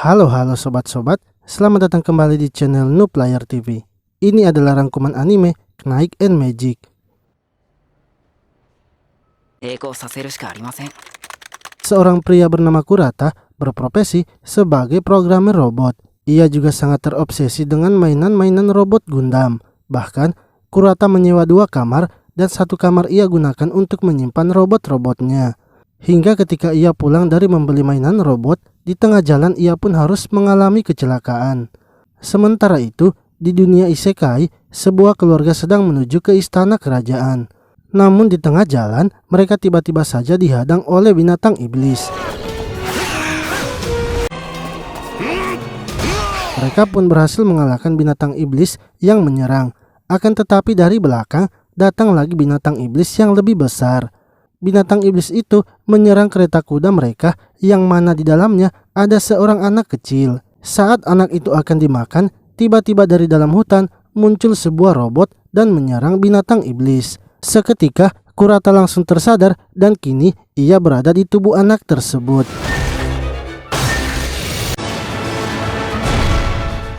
Halo sobat-sobat, selamat datang kembali di channel Noob Player TV. Ini adalah rangkuman anime Knight and Magic. Seorang pria bernama Kurata berprofesi sebagai programmer robot. Ia juga sangat terobsesi dengan mainan-mainan robot Gundam. Bahkan, Kurata menyewa 2 kamar dan 1 kamar ia gunakan untuk menyimpan robot-robotnya. Hingga ketika ia pulang dari membeli mainan robot, di tengah jalan ia pun harus mengalami kecelakaan. Sementara itu, di dunia isekai, sebuah keluarga sedang menuju ke istana kerajaan. Namun di tengah jalan, mereka tiba-tiba saja dihadang oleh binatang iblis. Mereka pun berhasil mengalahkan binatang iblis yang menyerang. Akan tetapi dari belakang, datang lagi binatang iblis yang lebih besar. Binatang iblis itu menyerang kereta kuda mereka yang mana di dalamnya ada seorang anak kecil. Saat anak itu akan dimakan, tiba-tiba dari dalam hutan muncul sebuah robot dan menyerang binatang iblis. Seketika Kurata langsung tersadar dan kini ia berada di tubuh anak tersebut.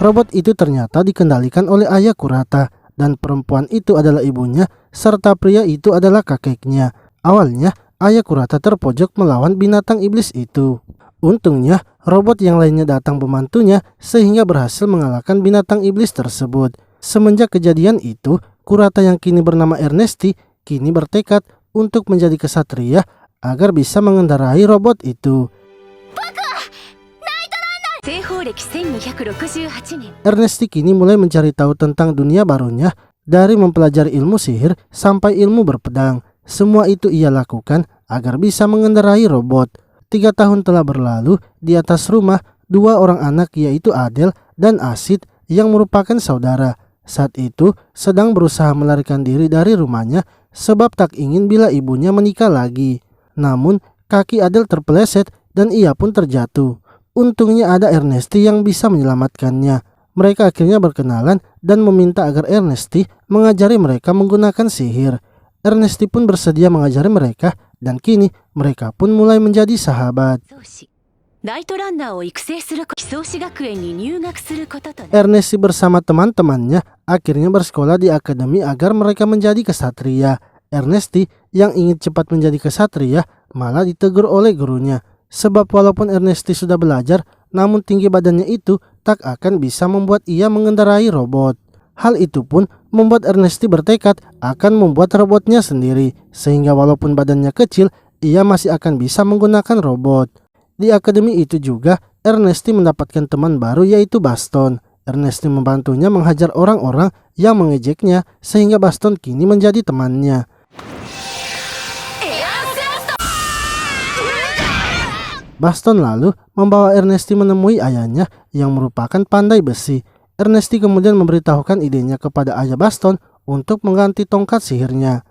Robot itu ternyata dikendalikan oleh ayah Kurata dan perempuan itu adalah ibunya serta pria itu adalah kakeknya. Awalnya, ayah Kurata terpojok melawan binatang iblis itu. Untungnya, robot yang lainnya datang membantunya sehingga berhasil mengalahkan binatang iblis tersebut. Semenjak kejadian itu, Kurata yang kini bernama Ernesti kini bertekad untuk menjadi kesatria agar bisa mengendarai robot itu. Ernesti kini mulai mencari tahu tentang dunia barunya dari mempelajari ilmu sihir sampai ilmu berpedang. Semua itu ia lakukan agar bisa mengendarai robot. 3 tahun telah berlalu, di atas rumah 2 orang anak yaitu Adel dan Asid yang merupakan saudara. Saat itu sedang berusaha melarikan diri dari rumahnya sebab tak ingin bila ibunya menikah lagi. Namun kaki Adel terpeleset dan ia pun terjatuh. Untungnya ada Ernesti yang bisa menyelamatkannya. Mereka akhirnya berkenalan dan meminta agar Ernesti mengajari mereka menggunakan sihir. Ernesti pun bersedia mengajari mereka dan kini mereka pun mulai menjadi sahabat. Ernesti bersama teman-temannya akhirnya bersekolah di akademi agar mereka menjadi kesatria. Ernesti yang ingin cepat menjadi kesatria malah ditegur oleh gurunya. Sebab walaupun Ernesti sudah belajar, namun tinggi badannya itu tak akan bisa membuat ia mengendarai robot. Hal itu pun membuat Ernesti bertekad akan membuat robotnya sendiri, sehingga walaupun badannya kecil, ia masih akan bisa menggunakan robot. Di akademi itu juga, Ernesti mendapatkan teman baru yaitu Baston. Ernesti membantunya menghajar orang-orang yang mengejeknya, sehingga Baston kini menjadi temannya. Baston lalu membawa Ernesti menemui ayahnya yang merupakan pandai besi. Ernesti kemudian memberitahukan idenya kepada ayah Baston untuk mengganti tongkat sihirnya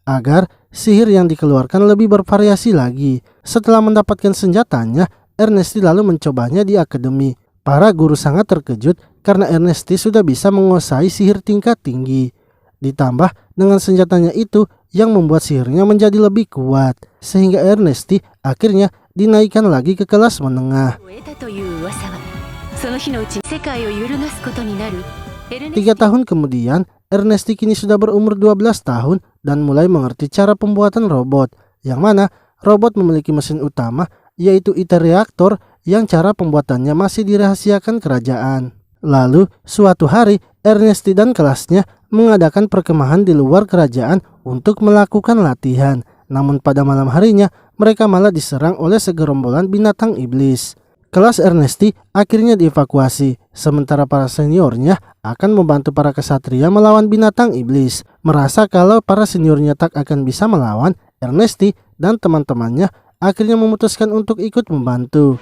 agar sihir yang dikeluarkan lebih bervariasi lagi. Setelah mendapatkan senjatanya, Ernesti lalu mencobanya di akademi. Para guru sangat terkejut karena Ernesti sudah bisa menguasai sihir tingkat tinggi. Ditambah dengan senjatanya itu yang membuat sihirnya menjadi lebih kuat, sehingga Ernesti akhirnya dinaikkan lagi ke kelas menengah. 3 tahun kemudian, Ernesti kini sudah berumur 12 tahun dan mulai mengerti cara pembuatan robot, yang mana robot memiliki mesin utama yaitu ITER reaktor yang cara pembuatannya masih dirahasiakan kerajaan. Lalu suatu hari Ernesti dan kelasnya mengadakan perkemahan di luar kerajaan untuk melakukan latihan. Namun pada malam harinya mereka malah diserang oleh segerombolan binatang iblis. Kelas Ernesti akhirnya dievakuasi, sementara para seniornya akan membantu para kesatria melawan binatang iblis. Merasa kalau para seniornya tak akan bisa melawan, Ernesti dan teman-temannya akhirnya memutuskan untuk ikut membantu.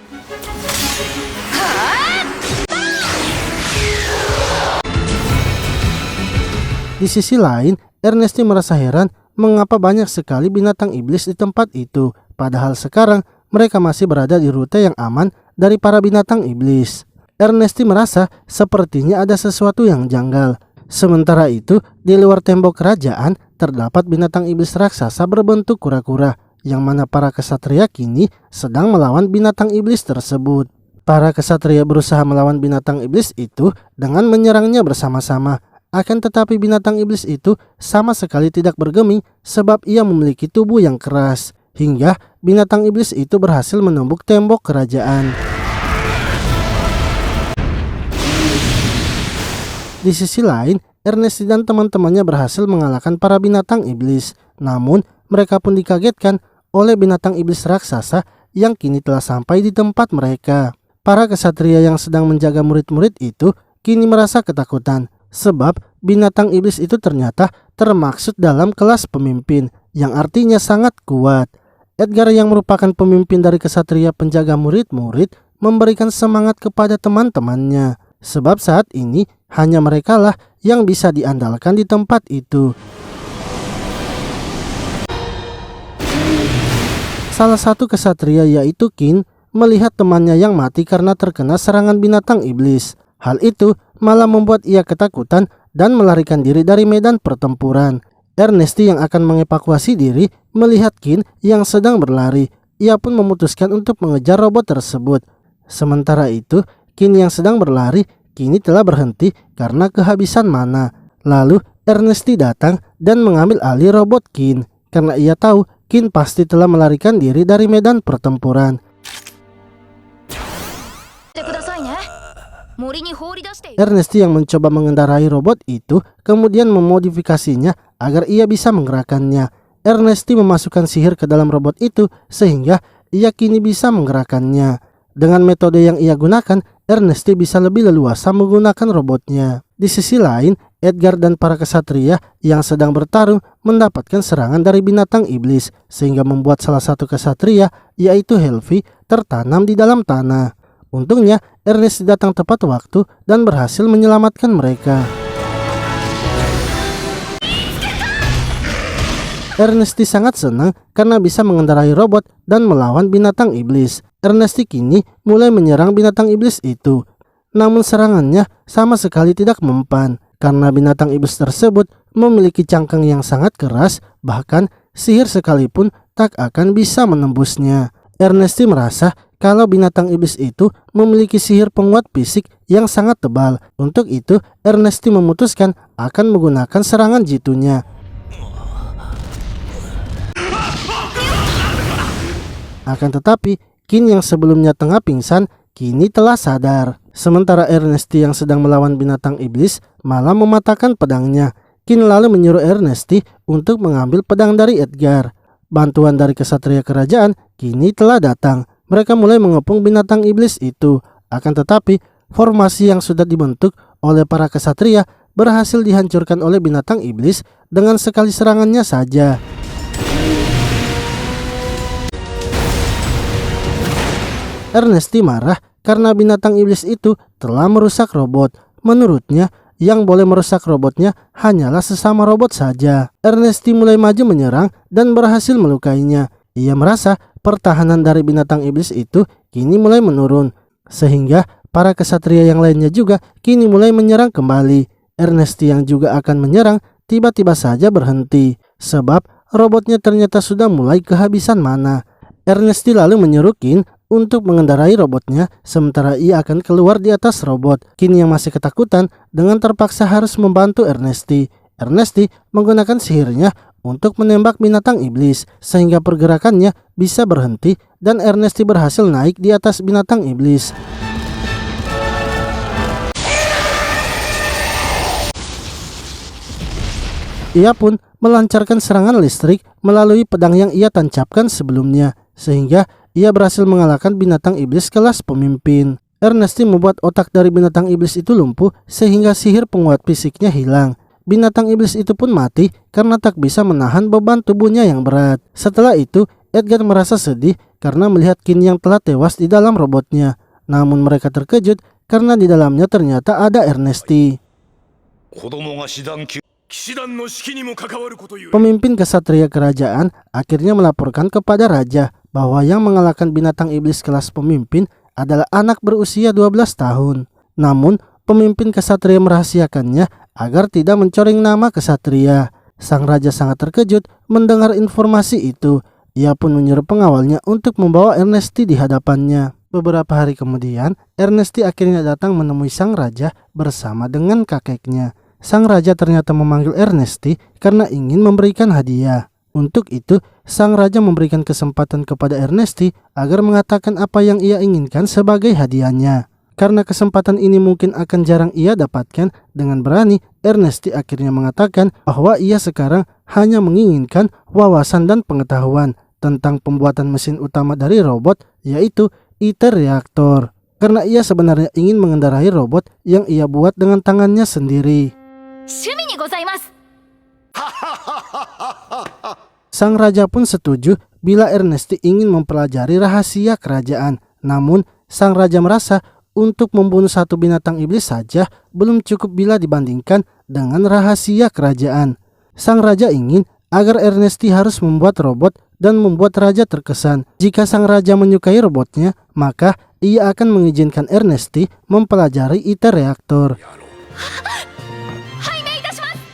Di sisi lain, Ernesti merasa heran mengapa banyak sekali binatang iblis di tempat itu, padahal sekarang mereka masih berada di rute yang aman dari para binatang iblis. Ernesti merasa sepertinya ada sesuatu yang janggal. Sementara itu, di luar tembok kerajaan terdapat binatang iblis raksasa berbentuk kura-kura, yang mana para kesatria kini sedang melawan binatang iblis tersebut. Para kesatria berusaha melawan binatang iblis itu dengan menyerangnya bersama-sama. Akan tetapi binatang iblis itu sama sekali tidak bergeming sebab ia memiliki tubuh yang keras. Hingga binatang iblis itu berhasil menembuk tembok kerajaan. Di sisi lain, Ernesti dan teman-temannya berhasil mengalahkan para binatang iblis. Namun, mereka pun dikagetkan oleh binatang iblis raksasa yang kini telah sampai di tempat mereka. Para kesatria yang sedang menjaga murid-murid itu kini merasa ketakutan sebab binatang iblis itu ternyata termaksud dalam kelas pemimpin yang artinya sangat kuat. Edgar yang merupakan pemimpin dari kesatria penjaga murid-murid memberikan semangat kepada teman-temannya sebab saat ini hanya merekalah yang bisa diandalkan di tempat itu. Salah satu kesatria yaitu Qin melihat temannya yang mati karena terkena serangan binatang iblis. Hal itu malah membuat ia ketakutan dan melarikan diri dari medan pertempuran. Ernesti yang akan mengevakuasi diri melihat Qin yang sedang berlari. Ia pun memutuskan untuk mengejar robot tersebut. Sementara itu, Qin yang sedang berlari kini telah berhenti karena kehabisan mana. Lalu Ernesti datang dan mengambil alih robot Qin karena ia tahu Qin pasti telah melarikan diri dari medan pertempuran. Ernesti yang mencoba mengendarai robot itu kemudian memodifikasinya agar ia bisa menggerakkannya. Ernesti memasukkan sihir ke dalam robot itu sehingga ia kini bisa menggerakkannya. Dengan metode yang ia gunakan, Ernesti bisa lebih leluasa menggunakan robotnya. Di sisi lain, Edgar dan para kesatria yang sedang bertarung mendapatkan serangan dari binatang iblis sehingga membuat salah satu kesatria yaitu Helvi tertanam di dalam tanah. Untungnya Ernesti datang tepat waktu dan berhasil menyelamatkan mereka. Ernesti sangat senang karena bisa mengendarai robot dan melawan binatang iblis. Ernesti kini mulai menyerang binatang iblis itu. Namun serangannya sama sekali tidak mempan karena binatang iblis tersebut memiliki cangkang yang sangat keras, bahkan sihir sekalipun tak akan bisa menembusnya. Ernesti merasa kalau binatang iblis itu memiliki sihir penguat fisik yang sangat tebal. Untuk itu, Ernesti memutuskan akan menggunakan serangan jitunya. Akan tetapi, Qin yang sebelumnya tengah pingsan, kini telah sadar. Sementara Ernesti yang sedang melawan binatang iblis malah mematahkan pedangnya. Qin lalu menyuruh Ernesti untuk mengambil pedang dari Edgar. Bantuan dari kesatria kerajaan kini telah datang. Mereka mulai mengepung binatang iblis itu. Akan tetapi, formasi yang sudah dibentuk oleh para kesatria berhasil dihancurkan oleh binatang iblis dengan sekali serangannya saja. Ernesti marah karena binatang iblis itu telah merusak robot. Menurutnya, yang boleh merusak robotnya hanyalah sesama robot saja. Ernesti mulai maju menyerang dan berhasil melukainya. Ia merasa pertahanan dari binatang iblis itu kini mulai menurun. Sehingga para kesatria yang lainnya juga kini mulai menyerang kembali. Ernesti yang juga akan menyerang tiba-tiba saja berhenti. Sebab robotnya ternyata sudah mulai kehabisan mana. Ernesti lalu menyuruh Qin untuk mengendarai robotnya sementara ia akan keluar di atas robot. Qin yang masih ketakutan dengan terpaksa harus membantu Ernesti. Ernesti menggunakan sihirnya untuk menembak binatang iblis sehingga pergerakannya bisa berhenti dan Ernesti berhasil naik di atas binatang iblis. Ia pun melancarkan serangan listrik melalui pedang yang ia tancapkan sebelumnya sehingga ia berhasil mengalahkan binatang iblis kelas pemimpin. Ernesti membuat otak dari binatang iblis itu lumpuh sehingga sihir penguat fisiknya hilang. Binatang iblis itu pun mati karena tak bisa menahan beban tubuhnya yang berat. Setelah itu, Edgar merasa sedih karena melihat Qin yang telah tewas di dalam robotnya. Namun mereka terkejut karena di dalamnya ternyata ada Ernesti. Pemimpin kesatria kerajaan akhirnya melaporkan kepada raja bahwa yang mengalahkan binatang iblis kelas pemimpin adalah anak berusia 12 tahun. Namun, pemimpin kesatria merahasiakannya agar tidak mencoreng nama kesatria. Sang raja sangat terkejut mendengar informasi itu. Ia pun menyuruh pengawalnya untuk membawa Ernesti di hadapannya. Beberapa hari kemudian, Ernesti akhirnya datang menemui sang raja bersama dengan kakeknya. Sang raja ternyata memanggil Ernesti karena ingin memberikan hadiah. Untuk itu, sang raja memberikan kesempatan kepada Ernesti agar mengatakan apa yang ia inginkan sebagai hadiahnya. Karena kesempatan ini mungkin akan jarang ia dapatkan, dengan berani Ernesti akhirnya mengatakan bahwa ia sekarang hanya menginginkan wawasan dan pengetahuan tentang pembuatan mesin utama dari robot, yaitu ITER reaktor. Karena ia sebenarnya ingin mengendarai robot yang ia buat dengan tangannya sendiri. Sang raja pun setuju bila Ernesti ingin mempelajari rahasia kerajaan. Namun, sang raja merasa untuk membunuh satu binatang iblis saja belum cukup bila dibandingkan dengan rahasia kerajaan. Sang raja ingin agar Ernesti harus membuat robot dan membuat raja terkesan. Jika sang raja menyukai robotnya, maka ia akan mengizinkan Ernesti mempelajari ITER reaktor.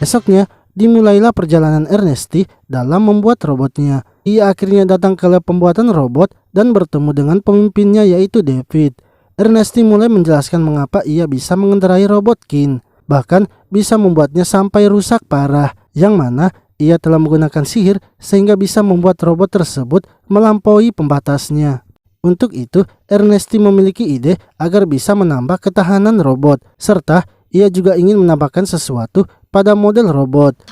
Esoknya, dimulailah perjalanan Ernesti dalam membuat robotnya. Ia akhirnya datang ke lab pembuatan robot dan bertemu dengan pemimpinnya, yaitu David. Ernesti mulai menjelaskan mengapa ia bisa mengendarai robot Kin, bahkan bisa membuatnya sampai rusak parah, yang mana ia telah menggunakan sihir sehingga bisa membuat robot tersebut melampaui pembatasnya. Untuk itu, Ernesti memiliki ide agar bisa menambah ketahanan robot, serta ia juga ingin menambahkan sesuatu pada model robot.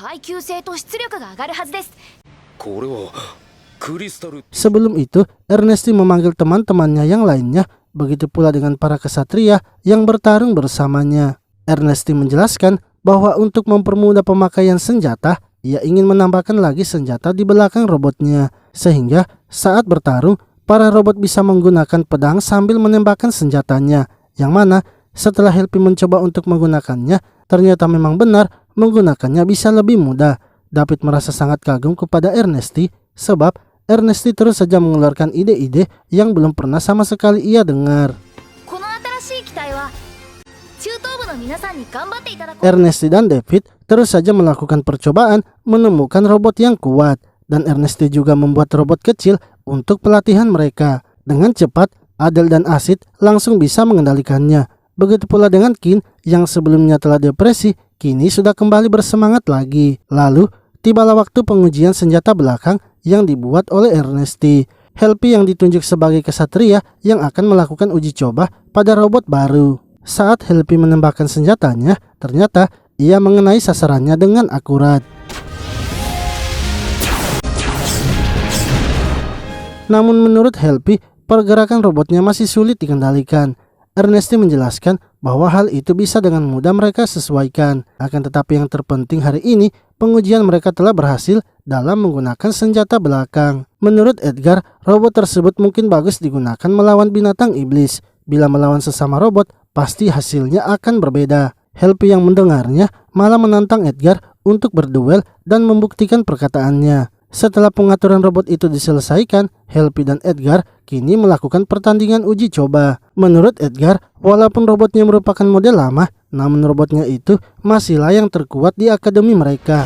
Sebelum itu, Ernesti memanggil teman-temannya yang lainnya, begitu pula dengan para kesatria yang bertarung bersamanya. Ernesti menjelaskan bahwa untuk mempermudah pemakaian senjata, ia ingin menambahkan lagi senjata di belakang robotnya, sehingga saat bertarung, para robot bisa menggunakan pedang sambil menembakkan senjatanya, yang mana setelah Helpy mencoba untuk menggunakannya, ternyata memang benar menggunakannya bisa lebih mudah. David merasa sangat kagum kepada Ernesti, sebab Ernesti terus saja mengeluarkan ide-ide yang belum pernah sama sekali ia dengar. Ernesti dan David terus saja melakukan percobaan menemukan robot yang kuat, dan Ernesti juga membuat robot kecil untuk pelatihan mereka. Dengan cepat, Adele dan Acid langsung bisa mengendalikannya. Begitu pula dengan Kin yang sebelumnya telah depresi, kini sudah kembali bersemangat lagi. Lalu, tibalah waktu pengujian senjata belakang yang dibuat oleh Ernesti. Helpy yang ditunjuk sebagai kesatria yang akan melakukan uji coba pada robot baru. Saat Helpy menembakkan senjatanya, ternyata ia mengenai sasarannya dengan akurat. Namun menurut Helpy, pergerakan robotnya masih sulit dikendalikan. Ernesti menjelaskan bahwa hal itu bisa dengan mudah mereka sesuaikan. Akan tetapi yang terpenting hari ini, pengujian mereka telah berhasil dalam menggunakan senjata belakang. Menurut Edgar, robot tersebut mungkin bagus digunakan melawan binatang iblis. Bila melawan sesama robot, pasti hasilnya akan berbeda. Helpy yang mendengarnya malah menantang Edgar untuk berduel dan membuktikan perkataannya. Setelah pengaturan robot itu diselesaikan, Helpy dan Edgar kini melakukan pertandingan uji coba. Menurut Edgar, walaupun robotnya merupakan model lama, namun robotnya itu masihlah yang terkuat di akademi mereka.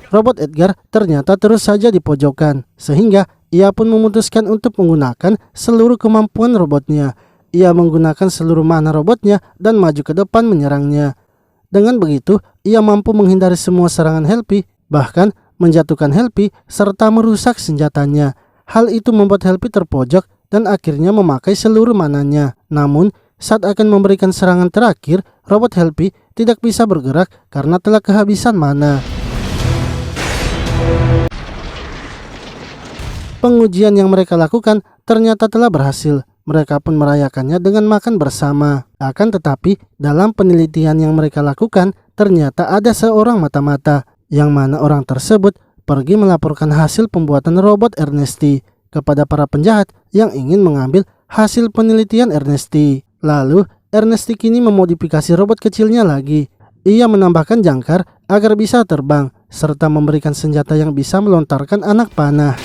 Robot Edgar ternyata terus saja dipojokkan, sehingga ia pun memutuskan untuk menggunakan seluruh kemampuan robotnya. Ia menggunakan seluruh mana robotnya dan maju ke depan menyerangnya. Dengan begitu, ia mampu menghindari semua serangan Helpy, bahkan menjatuhkan Helpy serta merusak senjatanya. Hal itu membuat Helpy terpojok dan akhirnya memakai seluruh mananya. Namun, saat akan memberikan serangan terakhir, robot Helpy tidak bisa bergerak karena telah kehabisan mana. Pengujian yang mereka lakukan ternyata telah berhasil. Mereka pun merayakannya dengan makan bersama. Akan tetapi, dalam penelitian yang mereka lakukan, ternyata ada seorang mata-mata, yang mana orang tersebut pergi melaporkan hasil pembuatan robot Ernesti kepada para penjahat yang ingin mengambil hasil penelitian Ernesti. Lalu, Ernesti kini memodifikasi robot kecilnya lagi. Ia menambahkan jangkar agar bisa terbang, serta memberikan senjata yang bisa melontarkan anak panah.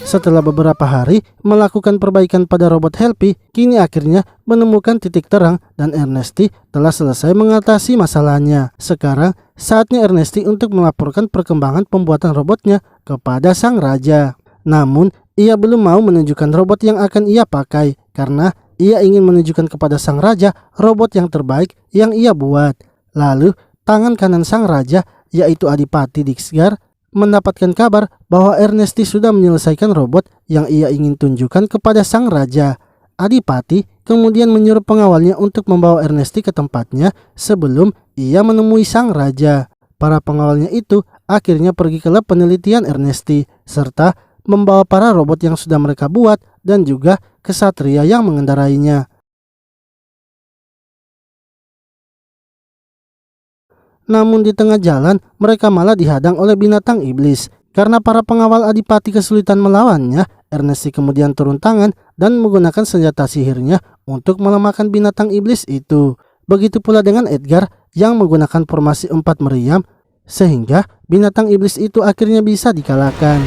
Setelah beberapa hari melakukan perbaikan pada robot Helpy, kini akhirnya menemukan titik terang dan Ernesti telah selesai mengatasi masalahnya. Sekarang saatnya Ernesti untuk melaporkan perkembangan pembuatan robotnya kepada sang raja. Namun ia belum mau menunjukkan robot yang akan ia pakai karena ia ingin menunjukkan kepada sang raja robot yang terbaik yang ia buat. Lalu tangan kanan sang raja, yaitu Adipati Dixgar, mendapatkan kabar bahwa Ernesti sudah menyelesaikan robot yang ia ingin tunjukkan kepada sang raja. Adipati kemudian menyuruh pengawalnya untuk membawa Ernesti ke tempatnya sebelum ia menemui sang raja. Para pengawalnya itu akhirnya pergi ke lab penelitian Ernesti serta membawa para robot yang sudah mereka buat dan juga kesatria yang mengendarainya. Namun di tengah jalan mereka malah dihadang oleh binatang iblis. Karena para pengawal Adipati kesulitan melawannya, Ernesti kemudian turun tangan dan menggunakan senjata sihirnya untuk melemahkan binatang iblis itu. Begitu pula dengan Edgar yang menggunakan formasi 4 meriam sehingga binatang iblis itu akhirnya bisa dikalahkan.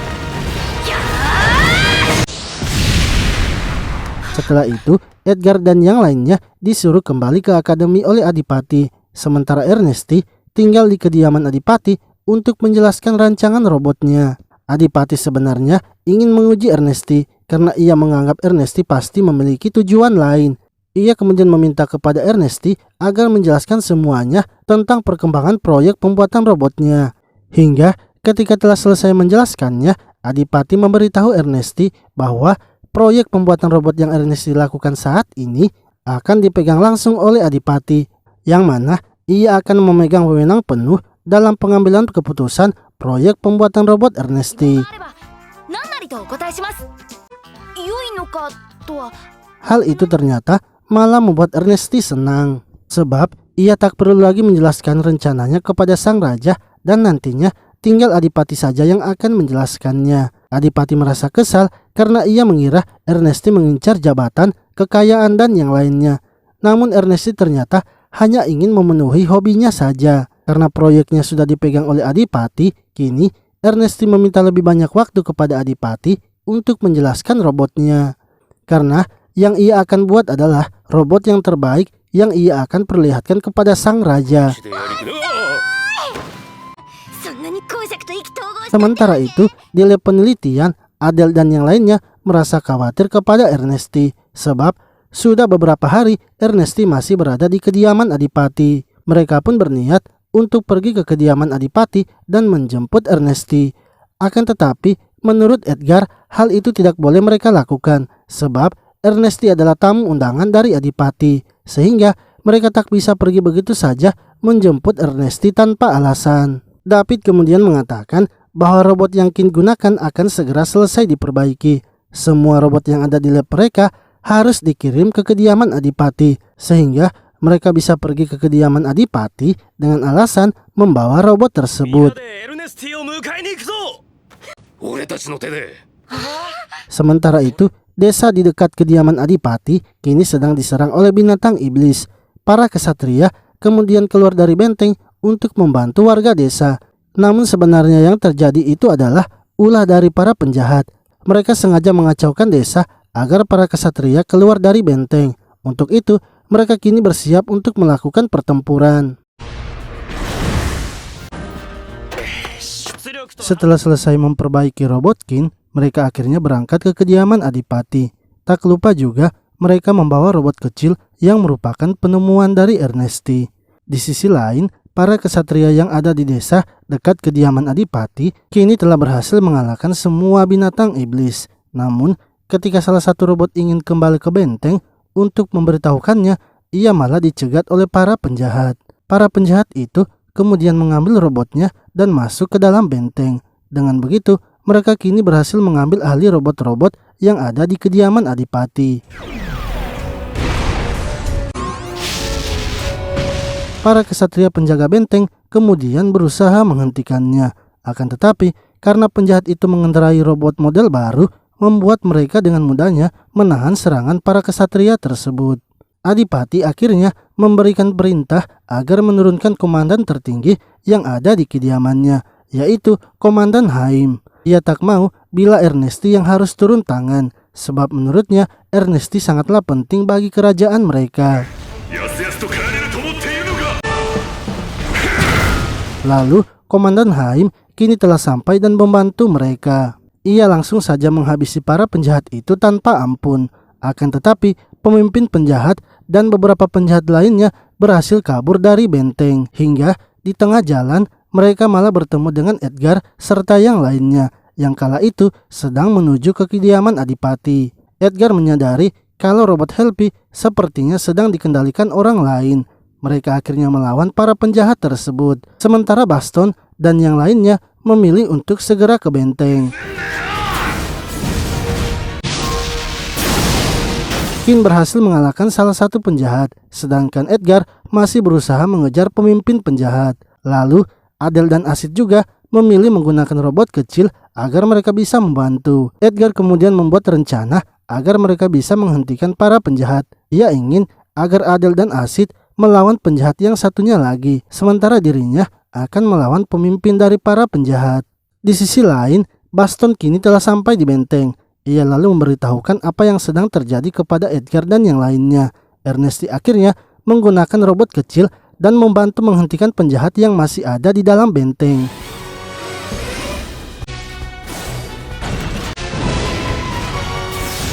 Setelah itu, Edgar dan yang lainnya disuruh kembali ke akademi oleh Adipati. Sementara Ernesti tinggal di kediaman Adipati untuk menjelaskan rancangan robotnya. Adipati sebenarnya ingin menguji Ernesti karena ia menganggap Ernesti pasti memiliki tujuan lain. Ia kemudian meminta kepada Ernesti agar menjelaskan semuanya tentang perkembangan proyek pembuatan robotnya. Hingga ketika telah selesai menjelaskannya, Adipati memberitahu Ernesti bahwa proyek pembuatan robot yang Ernesti lakukan saat ini akan dipegang langsung oleh Adipati, yang mana ia akan memegang wewenang penuh dalam pengambilan keputusan proyek pembuatan robot Ernesti. Hal itu ternyata malah membuat Ernesti senang, sebab ia tak perlu lagi menjelaskan rencananya kepada sang raja dan nantinya tinggal Adipati saja yang akan menjelaskannya. Adipati merasa kesal karena ia mengira Ernesti mengincar jabatan, kekayaan dan yang lainnya. Namun Ernesti ternyata hanya ingin memenuhi hobinya saja. Karena proyeknya sudah dipegang oleh Adipati, kini Ernesti meminta lebih banyak waktu kepada Adipati untuk menjelaskan robotnya. Karena yang ia akan buat adalah robot yang terbaik yang ia akan perlihatkan kepada sang raja. Sementara itu, di lab penelitian, Adele dan yang lainnya merasa khawatir kepada Ernesti sebab sudah beberapa hari Ernesti masih berada di kediaman Adipati. Mereka pun berniat untuk pergi ke kediaman Adipati dan menjemput Ernesti. Akan tetapi, menurut Edgar, hal itu tidak boleh mereka lakukan sebab Ernesti adalah tamu undangan dari Adipati, sehingga mereka tak bisa pergi begitu saja menjemput Ernesti tanpa alasan. David kemudian mengatakan bahwa robot yang Kin gunakan akan segera selesai diperbaiki. Semua robot yang ada di lab mereka harus dikirim ke kediaman Adipati, sehingga mereka bisa pergi ke kediaman Adipati dengan alasan membawa robot tersebut. Sementara itu, desa di dekat kediaman Adipati kini sedang diserang oleh binatang iblis. Para kesatria kemudian keluar dari benteng untuk membantu warga desa. Namun sebenarnya yang terjadi itu adalah ulah dari para penjahat. Mereka sengaja mengacaukan desa agar para kesatria keluar dari benteng. Untuk itu, mereka kini bersiap untuk melakukan pertempuran. Setelah selesai memperbaiki robot Kin, mereka akhirnya berangkat ke kediaman Adipati. Tak lupa juga, mereka membawa robot kecil yang merupakan penemuan dari Ernesti. Di sisi lain, para kesatria yang ada di desa dekat kediaman Adipati kini telah berhasil mengalahkan semua binatang iblis. Namun, ketika salah satu robot ingin kembali ke benteng untuk memberitahukannya, ia malah dicegat oleh para penjahat. Para penjahat itu kemudian mengambil robotnya dan masuk ke dalam benteng. Dengan begitu, mereka kini berhasil mengambil ahli robot-robot yang ada di kediaman Adipati. Para kesatria penjaga benteng kemudian berusaha menghentikannya. Akan tetapi, karena penjahat itu mengendarai robot model baru, membuat mereka dengan mudahnya menahan serangan para kesatria tersebut. Adipati akhirnya memberikan perintah agar menurunkan komandan tertinggi yang ada di kediamannya, yaitu Komandan Haim. Ia tak mau bila Ernesti yang harus turun tangan, sebab menurutnya Ernesti sangatlah penting bagi kerajaan mereka. Lalu Komandan Haim kini telah sampai dan membantu mereka. Ia langsung saja menghabisi para penjahat itu tanpa ampun. Akan tetapi pemimpin penjahat dan beberapa penjahat lainnya berhasil kabur dari benteng. Hingga di tengah jalan mereka malah bertemu dengan Edgar serta yang lainnya yang kala itu sedang menuju ke kediaman Adipati. Edgar menyadari kalau robot Helpy sepertinya sedang dikendalikan orang lain. Mereka akhirnya melawan para penjahat tersebut. Sementara Baston dan yang lainnya memilih untuk segera ke benteng. Kin berhasil mengalahkan salah satu penjahat, sedangkan Edgar masih berusaha mengejar pemimpin penjahat. Lalu Adel dan Asid juga memilih menggunakan robot kecil agar mereka bisa membantu. Edgar kemudian membuat rencana agar mereka bisa menghentikan para penjahat. Ia ingin agar Adel dan Asid melawan penjahat yang satunya lagi, sementara dirinya akan melawan pemimpin dari para penjahat. Di sisi lain, Baston kini telah sampai di benteng. Ia lalu memberitahukan apa yang sedang terjadi kepada Edgar dan yang lainnya. Ernesti akhirnya menggunakan robot kecil dan membantu menghentikan penjahat yang masih ada di dalam benteng.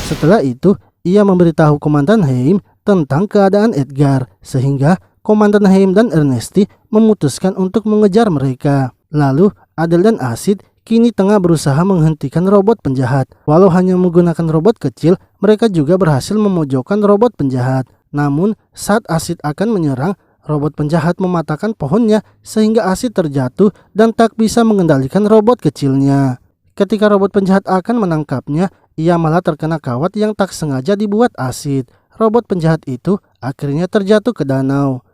Setelah itu, ia memberitahu Komandan Haim tentang keadaan Edgar, sehingga Komandan Haim dan Ernesti memutuskan untuk mengejar mereka. Lalu Adel dan Asid kini tengah berusaha menghentikan robot penjahat. Walau hanya menggunakan robot kecil, mereka juga berhasil memojokkan robot penjahat. Namun saat Asid akan menyerang, robot penjahat mematahkan pohonnya sehingga Asid terjatuh dan tak bisa mengendalikan robot kecilnya. Ketika robot penjahat akan menangkapnya, ia malah terkena kawat yang tak sengaja dibuat Asid. Robot penjahat itu akhirnya terjatuh ke danau.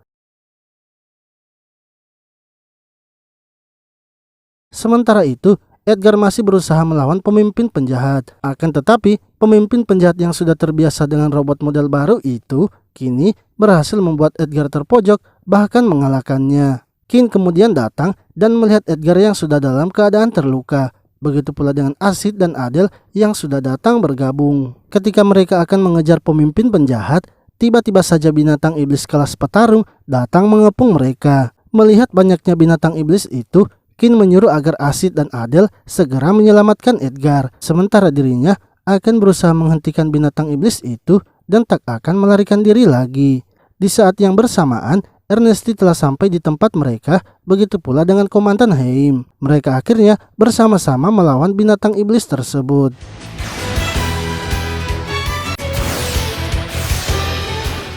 Sementara itu, Edgar masih berusaha melawan pemimpin penjahat. Akan tetapi, pemimpin penjahat yang sudah terbiasa dengan robot model baru itu kini berhasil membuat Edgar terpojok, bahkan mengalahkannya. Kin kemudian datang dan melihat Edgar yang sudah dalam keadaan terluka. Begitu pula dengan Asid dan Adel yang sudah datang bergabung. Ketika mereka akan mengejar pemimpin penjahat, tiba-tiba saja binatang iblis kelas petarung datang mengepung mereka. Melihat banyaknya binatang iblis itu, Kin menyuruh agar Asid dan Adel segera menyelamatkan Edgar. Sementara dirinya akan berusaha menghentikan binatang iblis itu dan tak akan melarikan diri lagi. Di saat yang bersamaan, Ernesti telah sampai di tempat mereka, begitu pula dengan Komandan Haim. Mereka akhirnya bersama-sama melawan binatang iblis tersebut.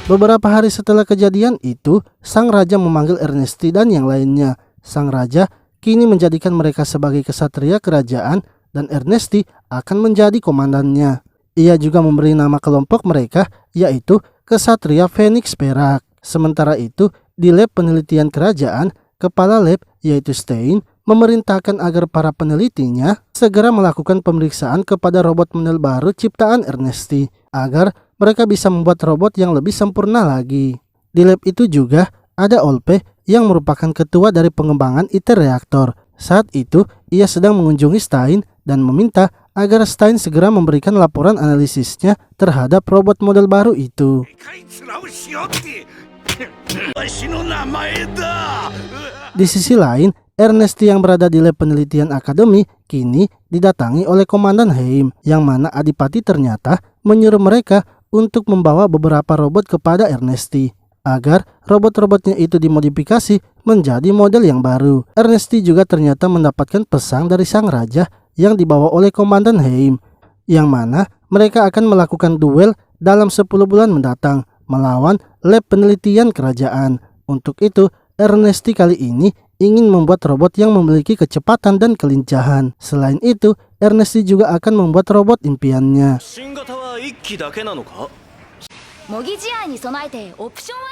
Beberapa hari setelah kejadian itu, sang raja memanggil Ernesti dan yang lainnya. Sang raja kini menjadikan mereka sebagai kesatria kerajaan dan Ernesti akan menjadi komandannya. Ia juga memberi nama kelompok mereka, yaitu Kesatria Phoenix Perak. Sementara itu, di lab penelitian kerajaan, kepala lab yaitu Stein memerintahkan agar para penelitinya segera melakukan pemeriksaan kepada robot model baru ciptaan Ernesti agar mereka bisa membuat robot yang lebih sempurna lagi. Di lab itu juga ada Olpe yang merupakan ketua dari pengembangan ITER reaktor. Saat itu, ia sedang mengunjungi Stein dan meminta agar Stein segera memberikan laporan analisisnya terhadap robot model baru itu. Di sisi lain, Ernesti yang berada di lab penelitian akademi kini didatangi oleh Komandan Haim, yang mana Adipati ternyata menyuruh mereka untuk membawa beberapa robot kepada Ernesti agar robot-robotnya itu dimodifikasi menjadi model yang baru. Ernesti juga ternyata mendapatkan pesan dari sang raja yang dibawa oleh Komandan Haim, yang mana mereka akan melakukan duel dalam 10 bulan mendatang melawan lab penelitian kerajaan. Untuk itu, Ernesti kali ini ingin membuat robot yang memiliki kecepatan dan kelincahan. Selain itu, Ernesti juga akan membuat robot impiannya.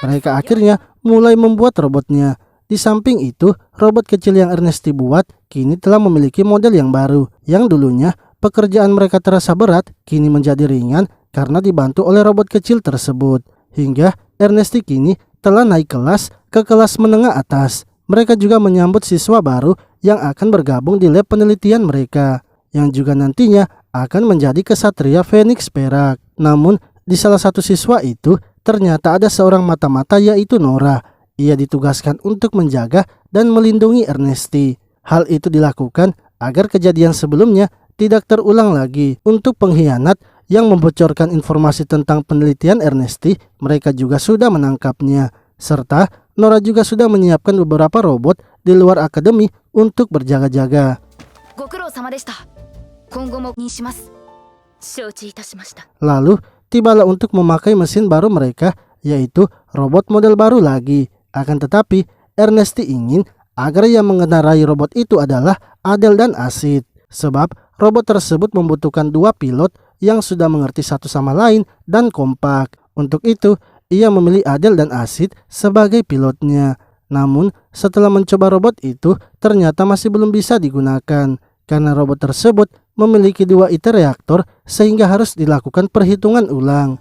Mereka akhirnya mulai membuat robotnya. Di samping itu, robot kecil yang Ernesti buat kini telah memiliki model yang baru. Yang dulunya pekerjaan mereka terasa berat, kini menjadi ringan karena dibantu oleh robot kecil tersebut. Hingga Ernesti kini telah naik kelas ke kelas menengah atas. Mereka juga menyambut siswa baru yang akan bergabung di lab penelitian mereka. yang juga nantinya akan menjadi kesatria Phoenix perak. Namun di salah satu siswa itu ternyata ada seorang mata-mata yaitu Nora. Ia ditugaskan untuk menjaga dan melindungi Ernesti. Hal itu dilakukan agar kejadian sebelumnya tidak terulang lagi. Untuk pengkhianat yang membocorkan informasi tentang penelitian Ernesti, mereka juga sudah menangkapnya. Serta Nora juga sudah menyiapkan beberapa robot di luar akademi untuk berjaga-jaga. Lalu tibalah untuk memakai mesin baru mereka, yaitu robot model baru lagi. Akan tetapi Ernesti ingin agar yang mengendarai robot itu adalah Adele dan Acid. Sebab robot tersebut membutuhkan dua pilot yang sudah mengerti satu sama lain dan kompak. Untuk itu ia memilih Adele dan Acid sebagai pilotnya. Namun setelah mencoba robot itu ternyata masih belum bisa digunakan karena robot tersebut memiliki dua ITER reaktor sehingga harus dilakukan perhitungan ulang.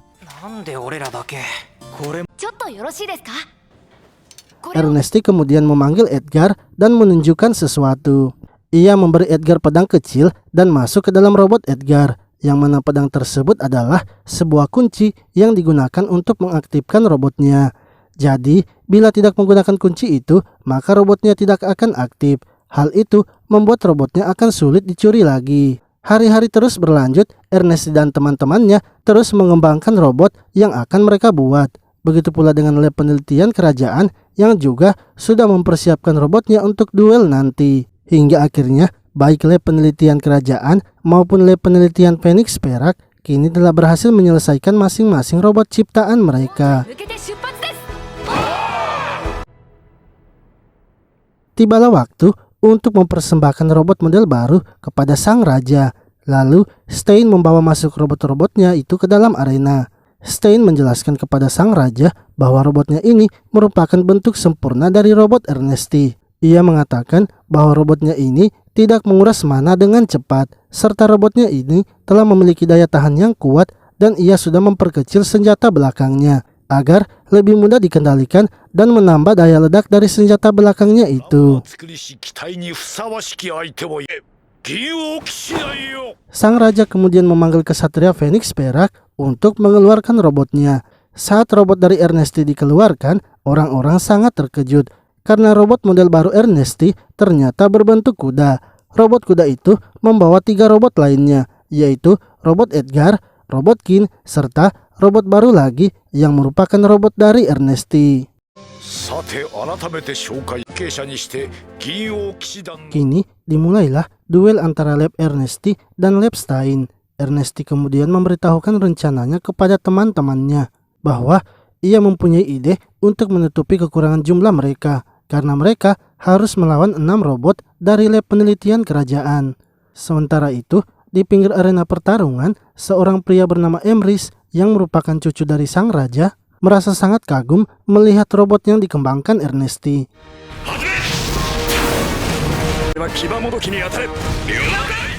Ernesti kemudian memanggil Edgar dan menunjukkan sesuatu. Ia memberi Edgar pedang kecil dan masuk ke dalam robot Edgar, yang mana pedang tersebut adalah sebuah kunci yang digunakan untuk mengaktifkan robotnya. Jadi, bila tidak menggunakan kunci itu, maka robotnya tidak akan aktif. Hal itu membuat robotnya akan sulit dicuri lagi. Hari-hari terus berlanjut, Ernesti dan teman-temannya terus mengembangkan robot yang akan mereka buat. Begitu pula dengan lab penelitian kerajaan yang juga sudah mempersiapkan robotnya untuk duel nanti. Hingga akhirnya baik lab penelitian kerajaan maupun lab penelitian Phoenix perak kini telah berhasil menyelesaikan masing-masing robot ciptaan mereka. Tibalah waktu untuk mempersembahkan robot model baru kepada sang raja. Lalu Stein membawa masuk robot-robotnya itu ke dalam arena. Stein menjelaskan kepada sang raja bahwa robotnya ini merupakan bentuk sempurna dari robot Ernesti. Ia mengatakan bahwa robotnya ini tidak menguras mana dengan cepat, serta robotnya ini telah memiliki daya tahan yang kuat dan ia sudah memperkecil senjata belakangnya agar lebih mudah dikendalikan dan menambah daya ledak dari senjata belakangnya itu. Sang raja kemudian memanggil kesatria Phoenix perak untuk mengeluarkan robotnya. Saat robot dari Ernesti dikeluarkan, orang-orang sangat terkejut karena robot model baru Ernesti ternyata berbentuk kuda. Robot kuda itu membawa 3 robot lainnya, yaitu robot Edgar, robot Kin, serta robot baru lagi yang merupakan robot dari Ernesti. Kini dimulailah duel antara lab Ernesti dan lab Stein. Ernesti kemudian memberitahukan rencananya kepada teman-temannya bahwa ia mempunyai ide untuk menutupi kekurangan jumlah mereka karena mereka harus melawan 6 robot dari lab penelitian kerajaan. Sementara itu, di pinggir arena pertarungan, seorang pria bernama Emrys yang merupakan cucu dari sang raja merasa sangat kagum melihat robot yang dikembangkan Ernesti.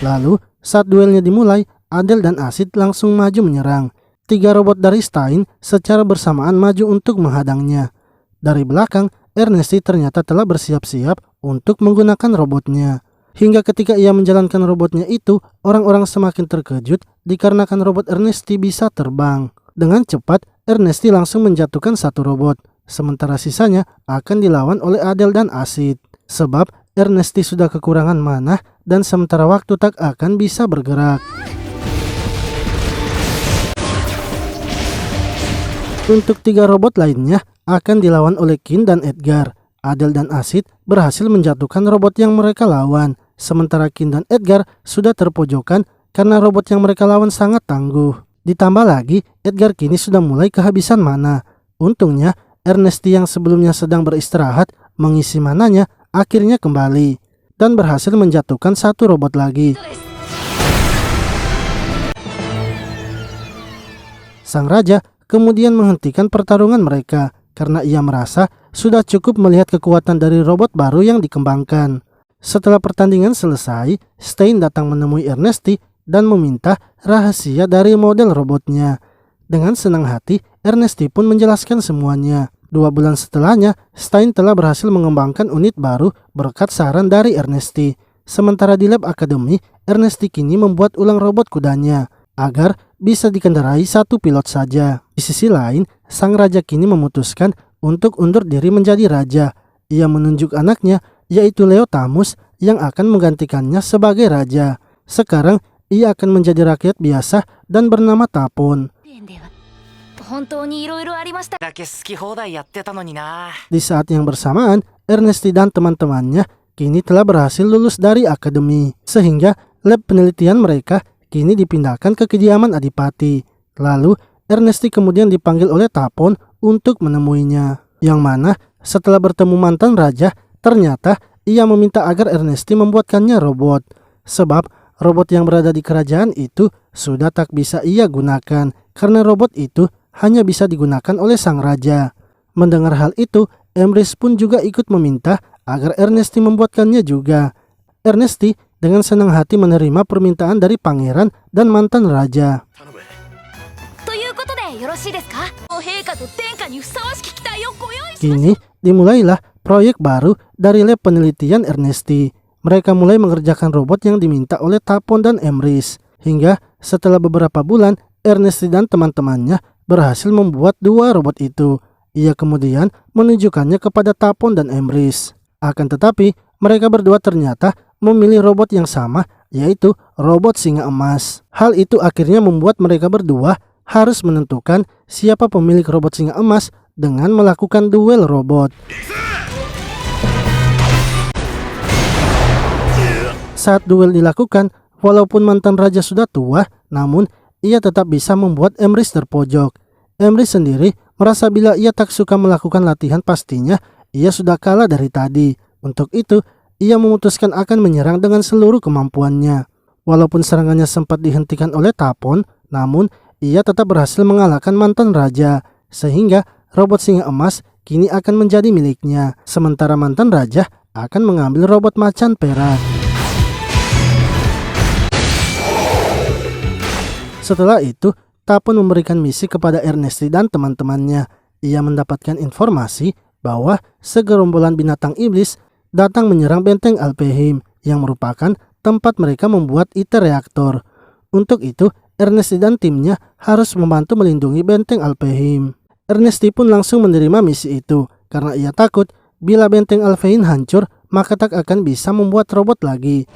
Lalu, saat duelnya dimulai, Adele dan Acid langsung maju menyerang. 3 robot dari Stein secara bersamaan maju untuk menghadangnya. Dari belakang, Ernesti ternyata telah bersiap-siap untuk menggunakan robotnya. Hingga ketika ia menjalankan robotnya itu, orang-orang semakin terkejut dikarenakan robot Ernesti bisa terbang. Dengan cepat, Ernesti langsung menjatuhkan 1 robot, sementara sisanya akan dilawan oleh Adele dan Acid. Sebab Ernesti sudah kekurangan mana dan sementara waktu tak akan bisa bergerak. Untuk 3 robot lainnya akan dilawan oleh Kin dan Edgar. Adele dan Acid berhasil menjatuhkan robot yang mereka lawan. Sementara Kin dan Edgar sudah terpojokan karena robot yang mereka lawan sangat tangguh. Ditambah lagi, Edgar kini sudah mulai kehabisan mana. Untungnya, Ernesti yang sebelumnya sedang beristirahat mengisi mananya akhirnya kembali dan berhasil menjatuhkan 1 robot lagi. Sang raja kemudian menghentikan pertarungan mereka karena ia merasa sudah cukup melihat kekuatan dari robot baru yang dikembangkan. Setelah pertandingan selesai, Stein datang menemui Ernesti dan meminta rahasia dari model robotnya. Dengan senang hati, Ernesti pun menjelaskan semuanya. 2 bulan setelahnya, Stein telah berhasil mengembangkan unit baru berkat saran dari Ernesti. Sementara di Lab Academy, Ernesti kini membuat ulang robot kudanya agar bisa dikendarai satu pilot saja. Di sisi lain, sang raja kini memutuskan untuk undur diri menjadi raja. Ia menunjuk anaknya, yaitu Leotamus, yang akan menggantikannya sebagai raja. Sekarang, ia akan menjadi rakyat biasa dan bernama Tapon. Di saat yang bersamaan, Ernesti dan teman-temannya kini telah berhasil lulus dari akademi, sehingga lab penelitian mereka kini dipindahkan ke kediaman Adipati. Lalu, Ernesti kemudian dipanggil oleh Tapon untuk menemuinya. Yang mana, setelah bertemu mantan raja, ternyata ia meminta agar Ernesti membuatkannya robot. Sebab, robot yang berada di kerajaan itu sudah tak bisa ia gunakan, karena robot itu hanya bisa digunakan oleh sang raja. Mendengar hal itu, Emrys pun juga ikut meminta agar Ernesti membuatkannya juga. Ernesti dengan senang hati menerima permintaan dari pangeran dan mantan raja. Kini dimulailah proyek baru dari lab penelitian Ernesti. Mereka mulai mengerjakan robot yang diminta oleh Tapon dan Emrys. Hingga setelah beberapa bulan, Ernesti dan teman-temannya berhasil membuat dua robot itu. Ia kemudian menunjukkannya kepada Tapon dan Emrys. Akan tetapi, mereka berdua ternyata memilih robot yang sama, yaitu robot singa emas. Hal itu akhirnya membuat mereka berdua harus menentukan siapa pemilik robot singa emas dengan melakukan duel robot. Saat duel dilakukan, walaupun mantan raja sudah tua, namun ia tetap bisa membuat Emrys terpojok. Emrys sendiri merasa bila ia tak suka melakukan latihan pastinya ia sudah kalah dari tadi. Untuk itu, ia memutuskan akan menyerang dengan seluruh kemampuannya. Walaupun serangannya sempat dihentikan oleh Tapon, namun ia tetap berhasil mengalahkan mantan raja. Sehingga robot singa emas kini akan menjadi miliknya. Sementara mantan raja akan mengambil robot macan perak. Setelah itu, Tapon memberikan misi kepada Ernesti dan teman-temannya. Ia mendapatkan informasi bahwa segerombolan binatang iblis datang menyerang benteng Alfheim yang merupakan tempat mereka membuat ITER reaktor. Untuk itu, Ernesti dan timnya harus membantu melindungi benteng Alfheim. Ernesti pun langsung menerima misi itu karena ia takut bila benteng Alfheim hancur maka tak akan bisa membuat robot lagi.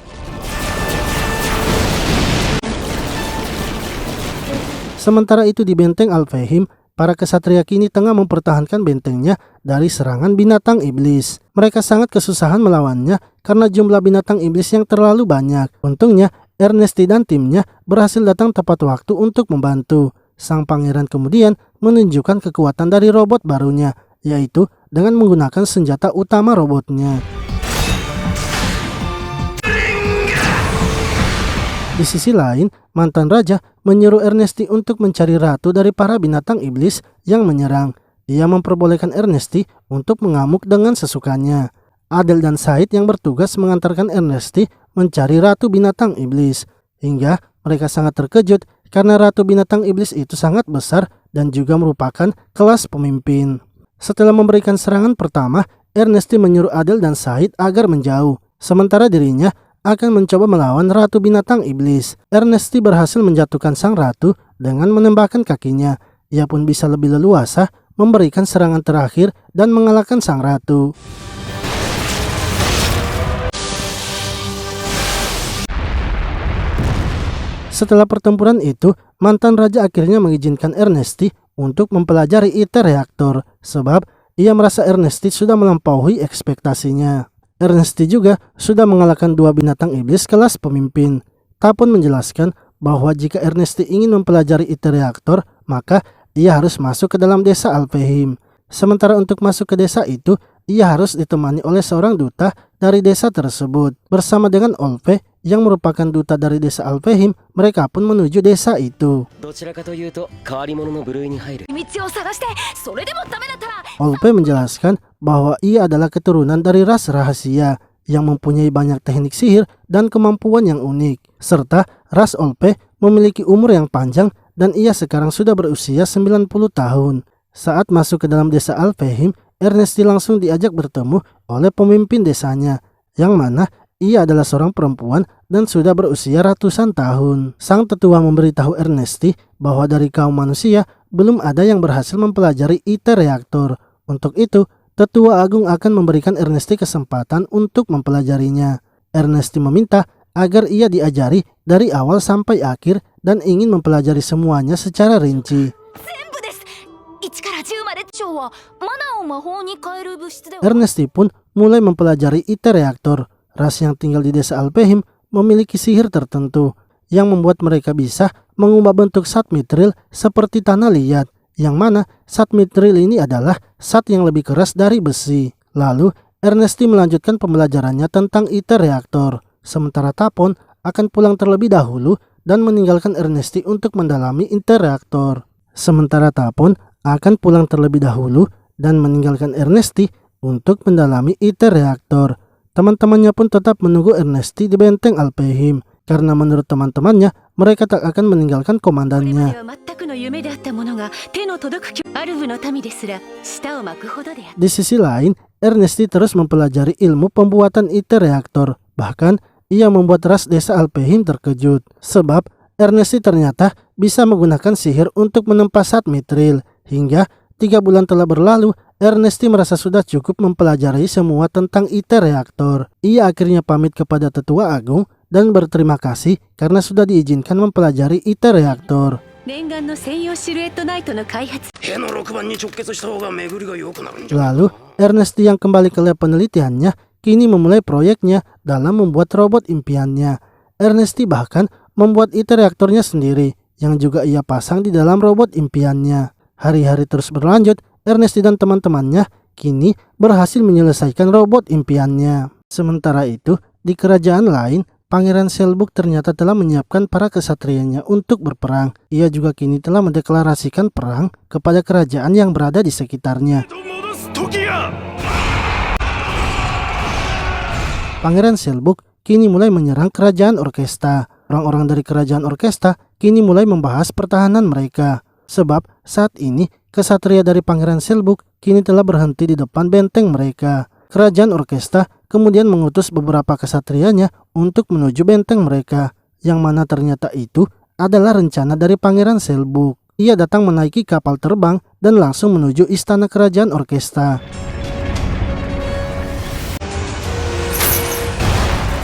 Sementara itu di benteng Alfheim, para kesatria kini tengah mempertahankan bentengnya dari serangan binatang iblis. Mereka sangat kesusahan melawannya karena jumlah binatang iblis yang terlalu banyak. Untungnya, Ernesti dan timnya berhasil datang tepat waktu untuk membantu. Sang pangeran kemudian menunjukkan kekuatan dari robot barunya, yaitu dengan menggunakan senjata utama robotnya. Di sisi lain, mantan raja menyuruh Ernesti untuk mencari ratu dari para binatang iblis yang menyerang. Ia memperbolehkan Ernesti untuk mengamuk dengan sesukanya. Adel dan Said yang bertugas mengantarkan Ernesti mencari ratu binatang iblis. Hingga mereka sangat terkejut karena ratu binatang iblis itu sangat besar dan juga merupakan kelas pemimpin. Setelah memberikan serangan pertama, Ernesti menyuruh Adel dan Said agar menjauh. Sementara dirinya akan mencoba melawan ratu binatang iblis. Ernesti berhasil menjatuhkan sang ratu dengan menembakkan kakinya. Ia pun bisa lebih leluasa memberikan serangan terakhir dan mengalahkan sang ratu. Setelah pertempuran itu, mantan raja akhirnya mengizinkan Ernesti untuk mempelajari ITER reaktor sebab ia merasa Ernesti sudah melampaui ekspektasinya. Ernesti juga sudah mengalahkan dua binatang iblis kelas pemimpin. Tapon menjelaskan bahwa jika Ernesti ingin mempelajari ITER reaktor, maka ia harus masuk ke dalam desa Alfheim. Sementara untuk masuk ke desa itu, ia harus ditemani oleh seorang duta dari desa tersebut. Bersama dengan Olve yang merupakan duta dari desa Alfheim, mereka pun menuju desa itu. Olve menjelaskan bahwa ia adalah keturunan dari ras rahasia yang mempunyai banyak teknik sihir dan kemampuan yang unik. Serta ras Olve memiliki umur yang panjang dan ia sekarang sudah berusia 90 tahun. Saat masuk ke dalam desa Alfheim, Ernesti langsung diajak bertemu oleh pemimpin desanya, yang mana ia adalah seorang perempuan dan sudah berusia ratusan tahun. Sang tetua memberitahu Ernesti bahwa dari kaum manusia belum ada yang berhasil mempelajari ITER reaktor. Untuk itu, tetua agung akan memberikan Ernesti kesempatan untuk mempelajarinya. Ernesti meminta agar ia diajari dari awal sampai akhir dan ingin mempelajari semuanya secara rinci. Ernesti pun mulai mempelajari ITER reaktor. Ras yang tinggal di desa Alpheim memiliki sihir tertentu yang membuat mereka bisa mengubah bentuk zat mitril seperti tanah liat, yang mana zat mitril ini adalah zat yang lebih keras dari besi. Lalu Ernesti melanjutkan pembelajarannya tentang ITER reaktor, sementara Tapon akan pulang terlebih dahulu dan meninggalkan Ernesti untuk mendalami ITER reaktor. Sementara Tapon akan pulang terlebih dahulu dan meninggalkan Ernesti untuk mendalami ITER reaktor. Teman-temannya pun tetap menunggu Ernesti di benteng Alpheim, karena menurut teman-temannya mereka tak akan meninggalkan komandannya. Di sisi lain, Ernesti terus mempelajari ilmu pembuatan ITER reaktor. Bahkan ia membuat ras desa Alpheim terkejut, sebab Ernesti ternyata bisa menggunakan sihir untuk menempa zat mitril. Hingga 3 bulan telah berlalu, Ernesti merasa sudah cukup mempelajari semua tentang ITER reaktor. Ia akhirnya pamit kepada tetua agung dan berterima kasih karena sudah diizinkan mempelajari ITER reaktor. Lalu, Ernesti yang kembali ke lab penelitiannya kini memulai proyeknya dalam membuat robot impiannya. Ernesti bahkan membuat ITER reaktornya sendiri yang juga ia pasang di dalam robot impiannya. Hari-hari terus berlanjut, Ernesti dan teman-temannya kini berhasil menyelesaikan robot impiannya. Sementara itu, di kerajaan lain, Pangeran Selbuk ternyata telah menyiapkan para kesatrianya untuk berperang. Ia juga kini telah mendeklarasikan perang kepada kerajaan yang berada di sekitarnya. Pangeran Selbuk kini mulai menyerang kerajaan Orkesta. Orang-orang dari kerajaan Orkesta kini mulai membahas pertahanan mereka. Sebab saat ini kesatria dari Pangeran Selbuk kini telah berhenti di depan benteng mereka. Kerajaan Orkesta kemudian mengutus beberapa kesatrianya untuk menuju benteng mereka, yang mana ternyata itu adalah rencana dari Pangeran Selbuk. Ia datang menaiki kapal terbang dan langsung menuju istana kerajaan Orkesta.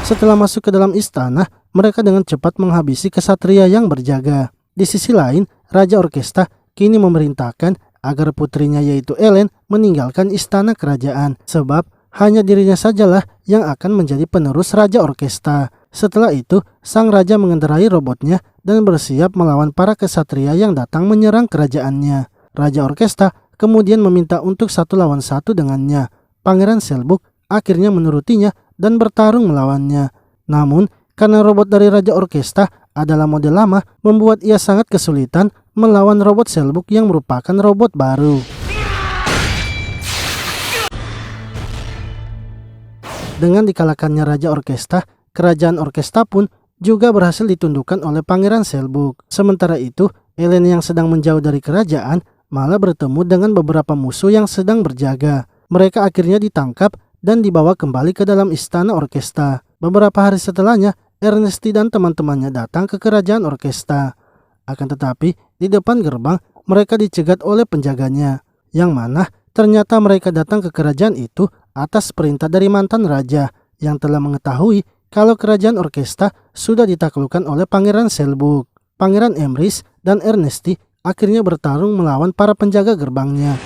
Setelah masuk ke dalam istana, mereka dengan cepat menghabisi kesatria yang berjaga. Di sisi lain, Raja Orkesta kini memerintahkan agar putrinya yaitu Ellen meninggalkan istana kerajaan, sebab hanya dirinya sajalah yang akan menjadi penerus Raja Orkesta. Setelah itu, sang raja mengendarai robotnya dan bersiap melawan para kesatria yang datang menyerang kerajaannya. Raja Orkesta kemudian meminta untuk 1 lawan 1 dengannya. Pangeran Selbuk akhirnya menurutinya dan bertarung melawannya. Namun, karena robot dari Raja Orkesta adalah model lama, membuat ia sangat kesulitan melawan robot Selbuk yang merupakan robot baru. Dengan dikalahkannya Raja Orkesta, kerajaan Orkesta pun juga berhasil ditundukkan oleh Pangeran Selbuk. Sementara itu, Ellen yang sedang menjauh dari kerajaan malah bertemu dengan beberapa musuh yang sedang berjaga. Mereka akhirnya ditangkap dan dibawa kembali ke dalam istana Orkesta. Beberapa hari setelahnya, Ernesti dan teman-temannya datang ke kerajaan Orkesta. Akan tetapi, di depan gerbang mereka dicegat oleh penjaganya, yang mana ternyata mereka datang ke kerajaan itu atas perintah dari mantan raja yang telah mengetahui kalau kerajaan Orkesta sudah ditaklukkan oleh Pangeran Selbuk. Pangeran Emrys dan Ernesti akhirnya bertarung melawan para penjaga gerbangnya.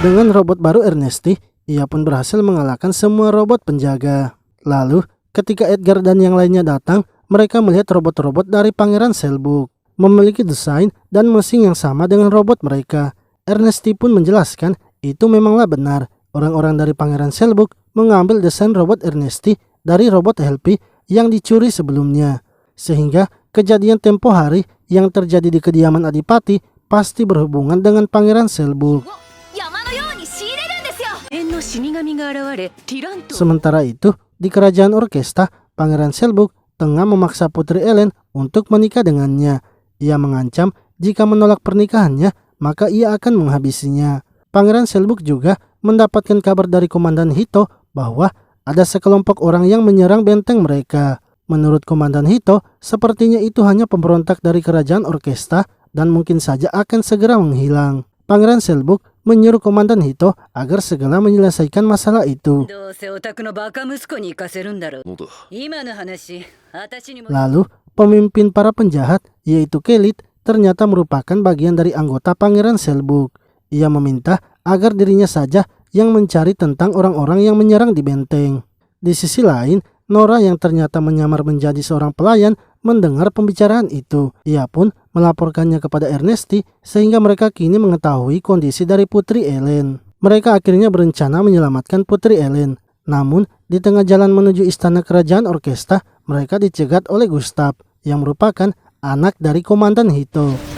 Dengan robot baru Ernesti, ia pun berhasil mengalahkan semua robot penjaga. Lalu, ketika Edgar dan yang lainnya datang, mereka melihat robot-robot dari Pangeran Selbuk memiliki desain dan mesin yang sama dengan robot mereka. Ernesti pun menjelaskan itu memanglah benar. Orang-orang dari Pangeran Selbuk mengambil desain robot Ernesti dari robot Helpy yang dicuri sebelumnya. Sehingga kejadian tempo hari yang terjadi di kediaman Adipati pasti berhubungan dengan Pangeran Selbuk. Sementara itu, di kerajaan Orkesta, Pangeran Selbuk tengah memaksa putri Ellen untuk menikah dengannya. Ia mengancam jika menolak pernikahannya, maka ia akan menghabisinya. Pangeran Selbuk juga mendapatkan kabar dari Komandan Hito bahwa ada sekelompok orang yang menyerang benteng mereka. Menurut Komandan Hito, sepertinya itu hanya pemberontak dari kerajaan Orkesta dan mungkin saja akan segera menghilang. Pangeran Selbuk menyuruh Komandan Hito agar segera menyelesaikan masalah itu. Lalu, pemimpin para penjahat, yaitu Kelit, ternyata merupakan bagian dari anggota Pangeran Selbuk. Ia meminta agar dirinya saja yang mencari tentang orang-orang yang menyerang di benteng. Di sisi lain, Nora yang ternyata menyamar menjadi seorang pelayan mendengar pembicaraan itu. Ia pun melaporkannya kepada Ernesti sehingga mereka kini mengetahui kondisi dari Putri Ellen. Mereka akhirnya berencana menyelamatkan Putri Ellen. Namun, di tengah jalan menuju istana kerajaan Orkesta, mereka dicegat oleh Gustav yang merupakan anak dari Komandan Hito.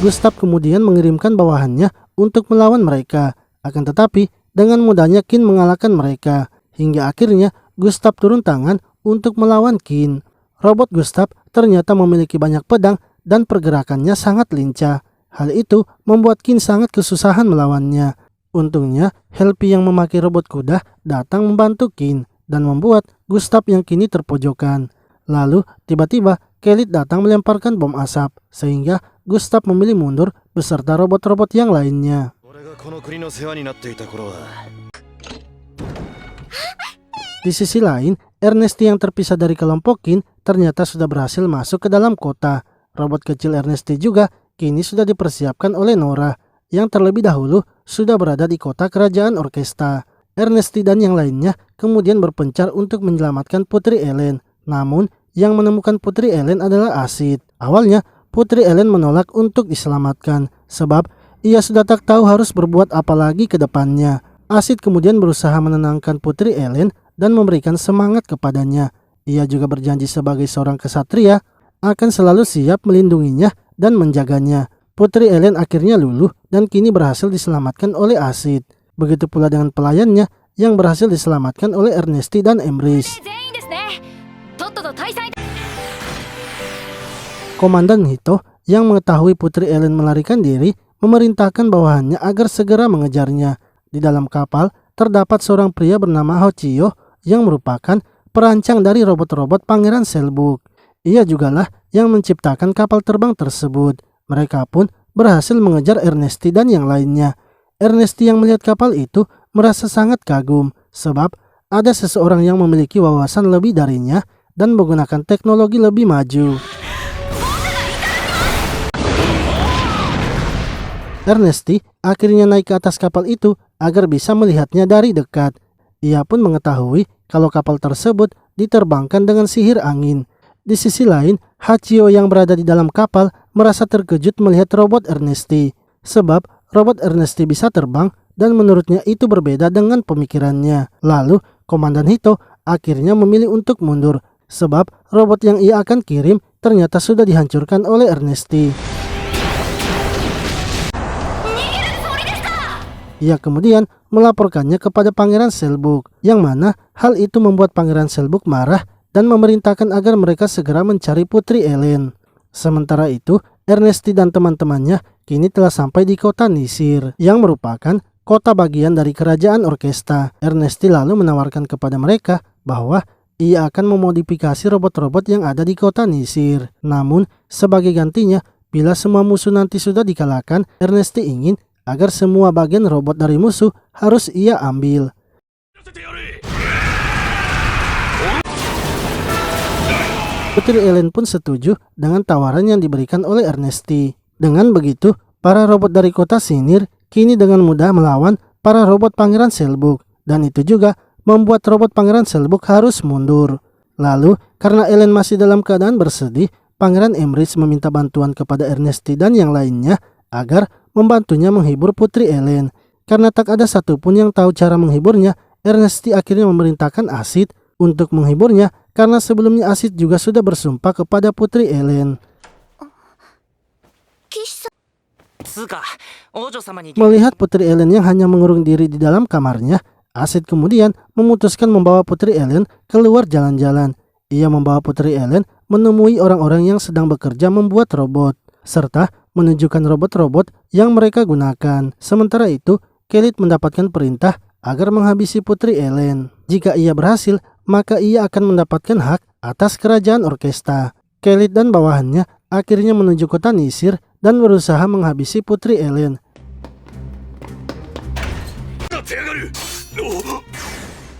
Gustav kemudian mengirimkan bawahannya untuk melawan mereka. Akan tetapi, dengan mudahnya Qin mengalahkan mereka. Hingga akhirnya Gustav turun tangan untuk melawan Qin. Robot Gustav ternyata memiliki banyak pedang dan pergerakannya sangat lincah. Hal itu membuat Qin sangat kesusahan melawannya. Untungnya, Helpy yang memakai robot kuda datang membantu Qin dan membuat Gustav yang kini terpojokan. Lalu, tiba-tiba Kelit datang melemparkan bom asap, sehingga Gustav memilih mundur beserta robot-robot yang lainnya. Di sisi lain, Ernesti yang terpisah dari kelompok Qin ternyata sudah berhasil masuk ke dalam kota. Robot kecil Ernesti juga kini sudah dipersiapkan oleh Nora, yang terlebih dahulu sudah berada di kota kerajaan Orkesta. Ernesti dan yang lainnya kemudian berpencar untuk menyelamatkan Putri Ellen. Namun, yang menemukan Putri Ellen adalah Asid. Awalnya, Putri Ellen menolak untuk diselamatkan, sebab ia sudah tak tahu harus berbuat apa lagi ke depannya. Asid kemudian berusaha menenangkan Putri Ellen dan memberikan semangat kepadanya. Ia juga berjanji sebagai seorang kesatria akan selalu siap melindunginya dan menjaganya. Putri Ellen akhirnya luluh dan kini berhasil diselamatkan oleh Asid. Begitu pula dengan pelayannya yang berhasil diselamatkan oleh Ernesti dan Emrys. Komandan Hito yang mengetahui Putri Ellen melarikan diri memerintahkan bawahannya agar segera mengejarnya. Di dalam kapal terdapat seorang pria bernama Hochiyo yang merupakan perancang dari robot-robot Pangeran Selbuk. Ia jugalah yang menciptakan kapal terbang tersebut. Mereka pun berhasil mengejar Ernesti dan yang lainnya. Ernesti yang melihat kapal itu merasa sangat kagum sebab ada seseorang yang memiliki wawasan lebih darinya dan menggunakan teknologi lebih maju. Ernesti akhirnya naik ke atas kapal itu agar bisa melihatnya dari dekat. Ia pun mengetahui kalau kapal tersebut diterbangkan dengan sihir angin. Di sisi lain, Hachio yang berada di dalam kapal merasa terkejut melihat robot Ernesti. Sebab robot Ernesti bisa terbang dan menurutnya itu berbeda dengan pemikirannya. Lalu, Komandan Hito akhirnya memilih untuk mundur. Sebab robot yang ia akan kirim ternyata sudah dihancurkan oleh Ernesti. Ia kemudian melaporkannya kepada Pangeran Selbuk, yang mana hal itu membuat Pangeran Selbuk marah dan memerintahkan agar mereka segera mencari Putri Ellen. Sementara itu, Ernesti dan teman-temannya kini telah sampai di kota Nisir, yang merupakan kota bagian dari kerajaan Orkesta. Ernesti lalu menawarkan kepada mereka bahwa ia akan memodifikasi robot-robot yang ada di kota Nisir. Namun, sebagai gantinya, bila semua musuh nanti sudah dikalahkan, Ernesti ingin agar semua bagian robot dari musuh harus ia ambil. Putri Ellen pun setuju dengan tawaran yang diberikan oleh Ernesti. Dengan begitu, para robot dari kota Sinir kini dengan mudah melawan para robot Pangeran Selbuk, dan itu juga membuat robot Pangeran Selbuk harus mundur. Lalu, karena Ellen masih dalam keadaan bersedih, Pangeran Emrys meminta bantuan kepada Ernesti dan yang lainnya agar membantunya menghibur Putri Ellen. Karena tak ada satupun yang tahu cara menghiburnya, Ernesti akhirnya memerintahkan Asid untuk menghiburnya karena sebelumnya Asid juga sudah bersumpah kepada Putri Ellen. Melihat Putri Ellen yang hanya mengurung diri di dalam kamarnya, Asid kemudian memutuskan membawa Putri Ellen keluar jalan-jalan. Ia membawa Putri Ellen menemui orang-orang yang sedang bekerja membuat robot, serta menunjukkan robot-robot yang mereka gunakan. Sementara itu, Kelid mendapatkan perintah agar menghabisi Putri Ellen. Jika ia berhasil, maka ia akan mendapatkan hak atas kerajaan Orkesta. Kelid dan bawahannya akhirnya menuju kota Nisir dan berusaha menghabisi Putri Ellen.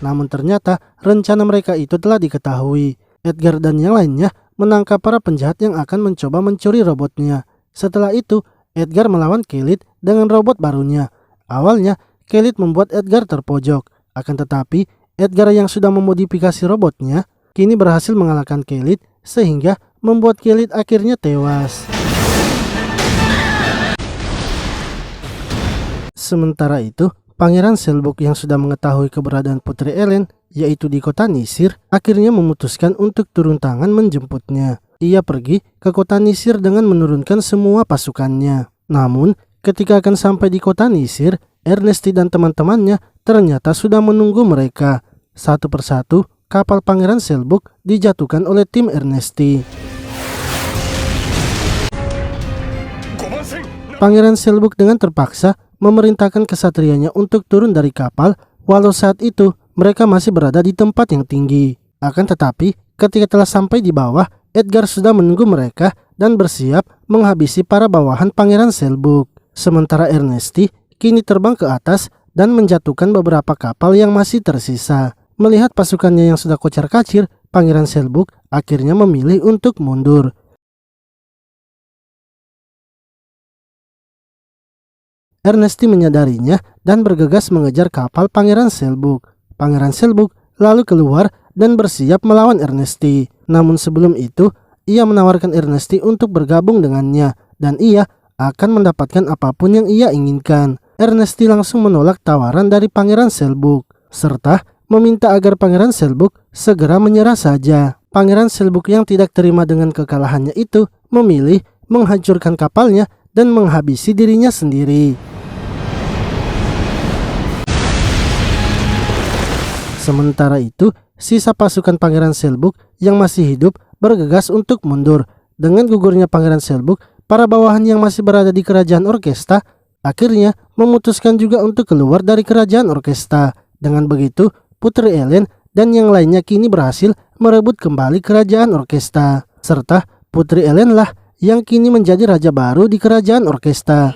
Namun ternyata rencana mereka itu telah diketahui. Edgar dan yang lainnya menangkap para penjahat yang akan mencoba mencuri robotnya. Setelah itu, Edgar melawan Kelid dengan robot barunya. Awalnya, Kelid membuat Edgar terpojok. Akan tetapi, Edgar yang sudah memodifikasi robotnya kini berhasil mengalahkan Kelid sehingga membuat Kelid akhirnya tewas. Sementara itu, Pangeran Selbuk yang sudah mengetahui keberadaan Putri Ellen, yaitu di kota Nisir, akhirnya memutuskan untuk turun tangan menjemputnya. Ia pergi ke kota Nisir dengan menurunkan semua pasukannya. Namun, ketika akan sampai di kota Nisir, Ernesti dan teman-temannya ternyata sudah menunggu mereka. Satu persatu, kapal Pangeran Selbuk dijatuhkan oleh tim Ernesti. Pangeran Selbuk dengan terpaksa memerintahkan kesatrianya untuk turun dari kapal, walau saat itu mereka masih berada di tempat yang tinggi. Akan tetapi, ketika telah sampai di bawah, Edgar sudah menunggu mereka dan bersiap menghabisi para bawahan Pangeran Selbuk. Sementara Ernesti kini terbang ke atas dan menjatuhkan beberapa kapal yang masih tersisa. Melihat pasukannya yang sudah kocar-kacir, Pangeran Selbuk akhirnya memilih untuk mundur. Ernesti menyadarinya dan bergegas mengejar kapal Pangeran Selbuk. Pangeran Selbuk lalu keluar dan bersiap melawan Ernesti. Namun sebelum itu, ia menawarkan Ernesti untuk bergabung dengannya dan ia akan mendapatkan apapun yang ia inginkan. Ernesti langsung menolak tawaran dari Pangeran Selbuk serta meminta agar Pangeran Selbuk segera menyerah saja. Pangeran Selbuk yang tidak terima dengan kekalahannya itu memilih menghancurkan kapalnya dan menghabisi dirinya sendiri. Sementara itu, sisa pasukan Pangeran Selbuk yang masih hidup bergegas untuk mundur. Dengan gugurnya Pangeran Selbuk, para bawahan yang masih berada di kerajaan Orkesta akhirnya memutuskan juga untuk keluar dari kerajaan Orkesta. Dengan begitu, Putri Ellen dan yang lainnya kini berhasil merebut kembali kerajaan Orkesta. Serta Putri Ellen lah yang kini menjadi raja baru di kerajaan Orkesta.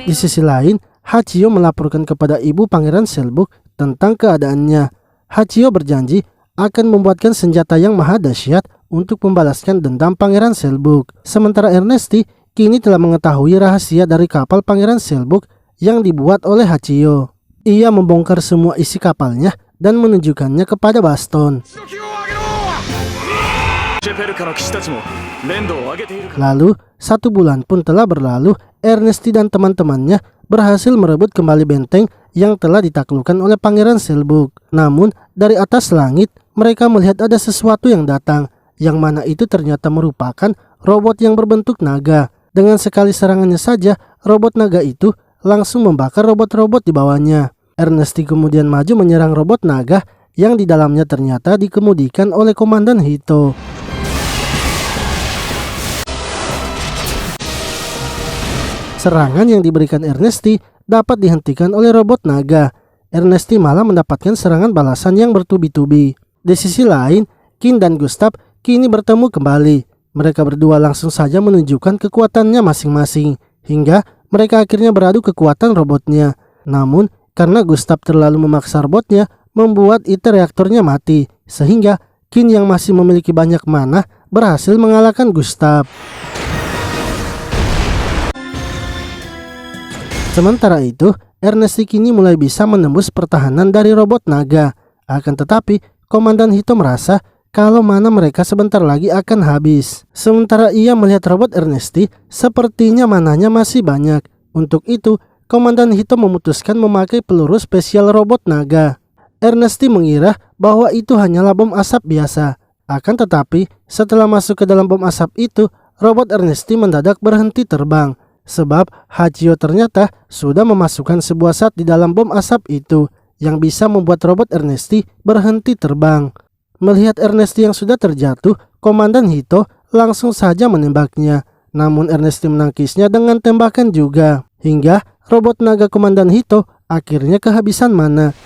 Di sisi lain, Hachio melaporkan kepada ibu Pangeran Selbuk tentang keadaannya. Hachio berjanji akan membuatkan senjata yang maha dahsyat untuk membalaskan dendam Pangeran Selbuk. Sementara Ernesti kini telah mengetahui rahasia dari kapal Pangeran Selbuk yang dibuat oleh Hachio. Ia membongkar semua isi kapalnya dan menunjukkannya kepada Baston. Lalu, 1 bulan pun telah berlalu. Ernesti dan teman-temannya berhasil merebut kembali benteng yang telah ditaklukkan oleh Pangeran Selbuk. Namun, dari atas langit, mereka melihat ada sesuatu yang datang, yang mana itu ternyata merupakan robot yang berbentuk naga. Dengan sekali serangannya saja, robot naga itu langsung membakar robot-robot di bawahnya. Ernesti kemudian maju menyerang robot naga yang di dalamnya ternyata dikemudikan oleh Komandan Hito. Serangan yang diberikan Ernesti dapat dihentikan oleh robot naga. Ernesti malah mendapatkan serangan balasan yang bertubi-tubi. Di sisi lain, Kin dan Gustav kini bertemu kembali. Mereka berdua langsung saja menunjukkan kekuatannya masing-masing, hingga mereka akhirnya beradu kekuatan robotnya. Namun, karena Gustav terlalu memaksa robotnya, membuat IT reaktornya mati, sehingga Kin yang masih memiliki banyak mana berhasil mengalahkan Gustav. Sementara itu, Ernesti kini mulai bisa menembus pertahanan dari robot naga. Akan tetapi, Komandan Hito merasa kalau mana mereka sebentar lagi akan habis. Sementara ia melihat robot Ernesti, sepertinya mananya masih banyak. Untuk itu, Komandan Hito memutuskan memakai peluru spesial robot naga. Ernesti mengira bahwa itu hanyalah bom asap biasa. Akan tetapi, setelah masuk ke dalam bom asap itu, robot Ernesti mendadak berhenti terbang. Sebab Hachio ternyata sudah memasukkan sebuah zat di dalam bom asap itu yang bisa membuat robot Ernesti berhenti terbang. Melihat Ernesti yang sudah terjatuh, Komandan Hito langsung saja menembaknya. Namun Ernesti menangkisnya dengan tembakan juga. Hingga robot naga Komandan Hito akhirnya kehabisan mana.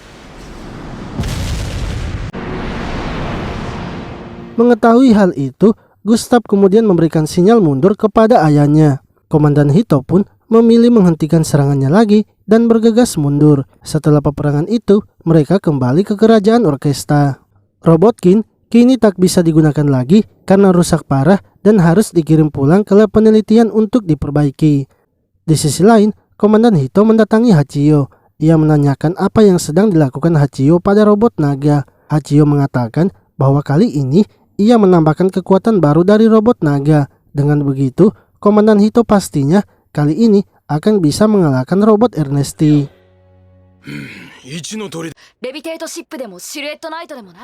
Mengetahui hal itu, Gustav kemudian memberikan sinyal mundur kepada ayahnya. Komandan Hito pun memilih menghentikan serangannya lagi dan bergegas mundur. Setelah peperangan itu, mereka kembali ke kerajaan Orkesta. Robotkin kini tak bisa digunakan lagi karena rusak parah dan harus dikirim pulang ke lab penelitian untuk diperbaiki. Di sisi lain, Komandan Hito mendatangi Hachio. Ia menanyakan apa yang sedang dilakukan Hachio pada robot naga. Hachio mengatakan bahwa kali ini ia menambahkan kekuatan baru dari robot naga. Dengan begitu, Komandan Hito pastinya kali ini akan bisa mengalahkan robot Ernesti.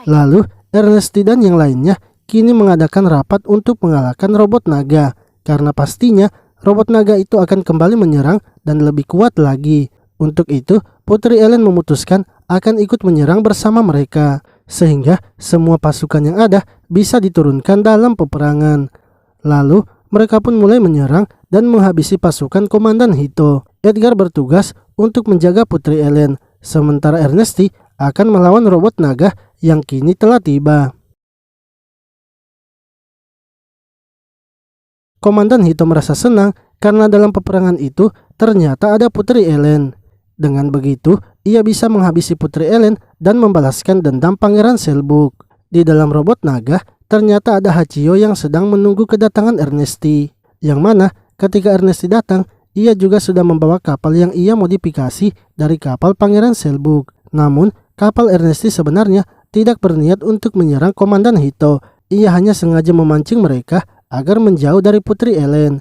Lalu, Ernesti dan yang lainnya kini mengadakan rapat untuk mengalahkan robot naga. Karena pastinya robot naga itu akan kembali menyerang dan lebih kuat lagi. Untuk itu, Putri Ellen memutuskan akan ikut menyerang bersama mereka. Sehingga semua pasukan yang ada bisa diturunkan dalam peperangan. Lalu, mereka pun mulai menyerang dan menghabisi pasukan Komandan Hito. Edgar bertugas untuk menjaga Putri Ellen, sementara Ernesti akan melawan robot naga yang kini telah tiba. Komandan Hito merasa senang karena dalam peperangan itu ternyata ada Putri Ellen. Dengan begitu, ia bisa menghabisi Putri Ellen dan membalaskan dendam Pangeran Selbuk. Di dalam robot naga, ternyata ada Hachio yang sedang menunggu kedatangan Ernesti. Yang mana ketika Ernesti datang, ia juga sudah membawa kapal yang ia modifikasi dari kapal Pangeran Selbuk. Namun, kapal Ernesti sebenarnya tidak berniat untuk menyerang Komandan Hito. Ia hanya sengaja memancing mereka agar menjauh dari Putri Ellen.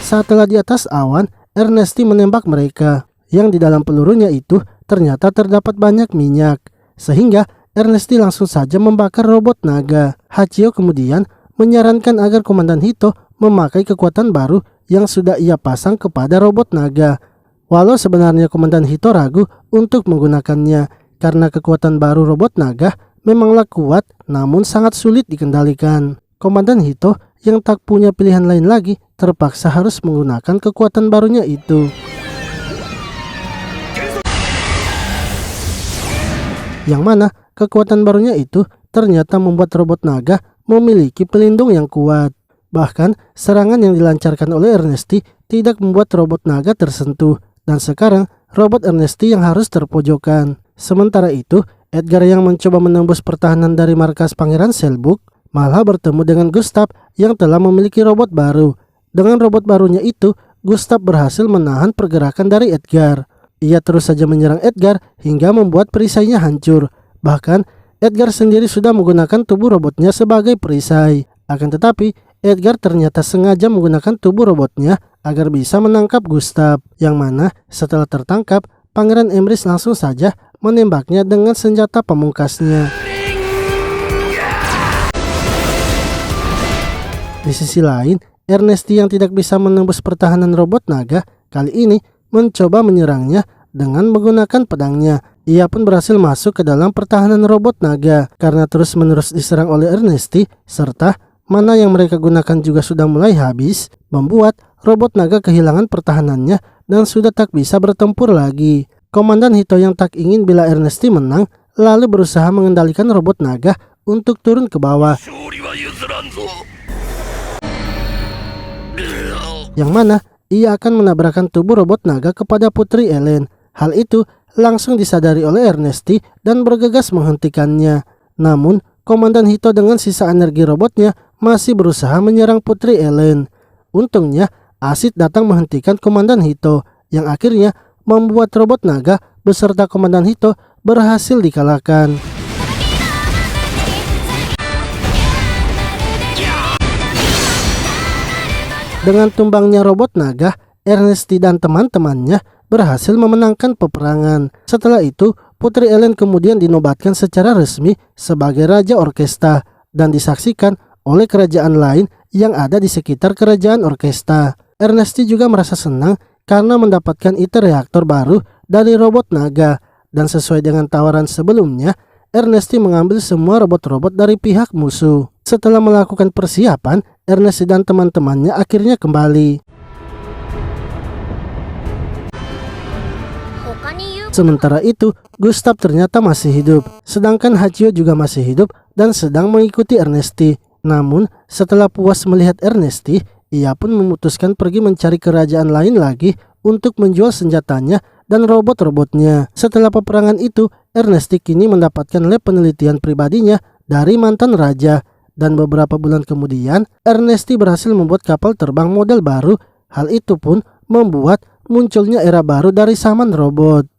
Saat telah di atas awan, Ernesti menembak mereka. Yang di dalam pelurunya itu ternyata terdapat banyak minyak. Sehingga Ernesti langsung saja membakar robot naga. Hachio kemudian menyarankan agar Komandan Hito memakai kekuatan baru yang sudah ia pasang kepada robot naga. Walau sebenarnya Komandan Hito ragu untuk menggunakannya karena kekuatan baru robot naga memanglah kuat namun sangat sulit dikendalikan. Komandan Hito yang tak punya pilihan lain lagi terpaksa harus menggunakan kekuatan barunya itu. Yang mana kekuatan barunya itu ternyata membuat robot naga memiliki pelindung yang kuat. Bahkan serangan yang dilancarkan oleh Ernesti tidak membuat robot naga tersentuh. Dan sekarang robot Ernesti yang harus terpojokan. Sementara itu, Edgar yang mencoba menembus pertahanan dari markas Pangeran Selbuk malah bertemu dengan Gustav yang telah memiliki robot baru. Dengan robot barunya itu, Gustav berhasil menahan pergerakan dari Edgar. Ia terus saja menyerang Edgar hingga membuat perisainya hancur. Bahkan, Edgar sendiri sudah menggunakan tubuh robotnya sebagai perisai. Akan tetapi, Edgar ternyata sengaja menggunakan tubuh robotnya agar bisa menangkap Gustav. Yang mana setelah tertangkap, Pangeran Emrys langsung saja menembaknya dengan senjata pamungkasnya. Di sisi lain, Ernesti yang tidak bisa menembus pertahanan robot naga kali ini mencoba menyerangnya dengan menggunakan pedangnya. Ia pun berhasil masuk ke dalam pertahanan robot naga karena terus-menerus diserang oleh Ernesti serta mana yang mereka gunakan juga sudah mulai habis, membuat robot naga kehilangan pertahanannya dan sudah tak bisa bertempur lagi. Komandan Hito yang tak ingin bila Ernesti menang lalu berusaha mengendalikan robot naga untuk turun ke bawah. Yang mana ia akan menabrakkan tubuh robot naga kepada Putri Ellen. Hal itu langsung disadari oleh Ernesti dan bergegas menghentikannya. Namun, Komandan Hito dengan sisa energi robotnya masih berusaha menyerang Putri Ellen. Untungnya, Asid datang menghentikan Komandan Hito, yang akhirnya membuat robot naga beserta Komandan Hito berhasil dikalahkan. Dengan tumbangnya robot naga, Ernesti dan teman-temannya berhasil memenangkan peperangan. Setelah itu, Putri Ellen kemudian dinobatkan secara resmi sebagai Raja Orkesta dan disaksikan oleh kerajaan lain yang ada di sekitar kerajaan Orkesta. Ernesti juga merasa senang karena mendapatkan ITER reaktor baru dari robot naga. Dan sesuai dengan tawaran sebelumnya, Ernesti mengambil semua robot-robot dari pihak musuh. Setelah melakukan persiapan, Ernesti dan teman-temannya akhirnya kembali. Sementara itu, Gustav ternyata masih hidup, sedangkan Hachio juga masih hidup dan sedang mengikuti Ernesti. Namun, setelah puas melihat Ernesti, ia pun memutuskan pergi mencari kerajaan lain lagi untuk menjual senjatanya dan robot-robotnya. Setelah peperangan itu, Ernesti kini mendapatkan lab penelitian pribadinya dari mantan raja. Dan beberapa bulan kemudian, Ernesti berhasil membuat kapal terbang model baru. Hal itu pun membuat munculnya era baru dari Saman Robot.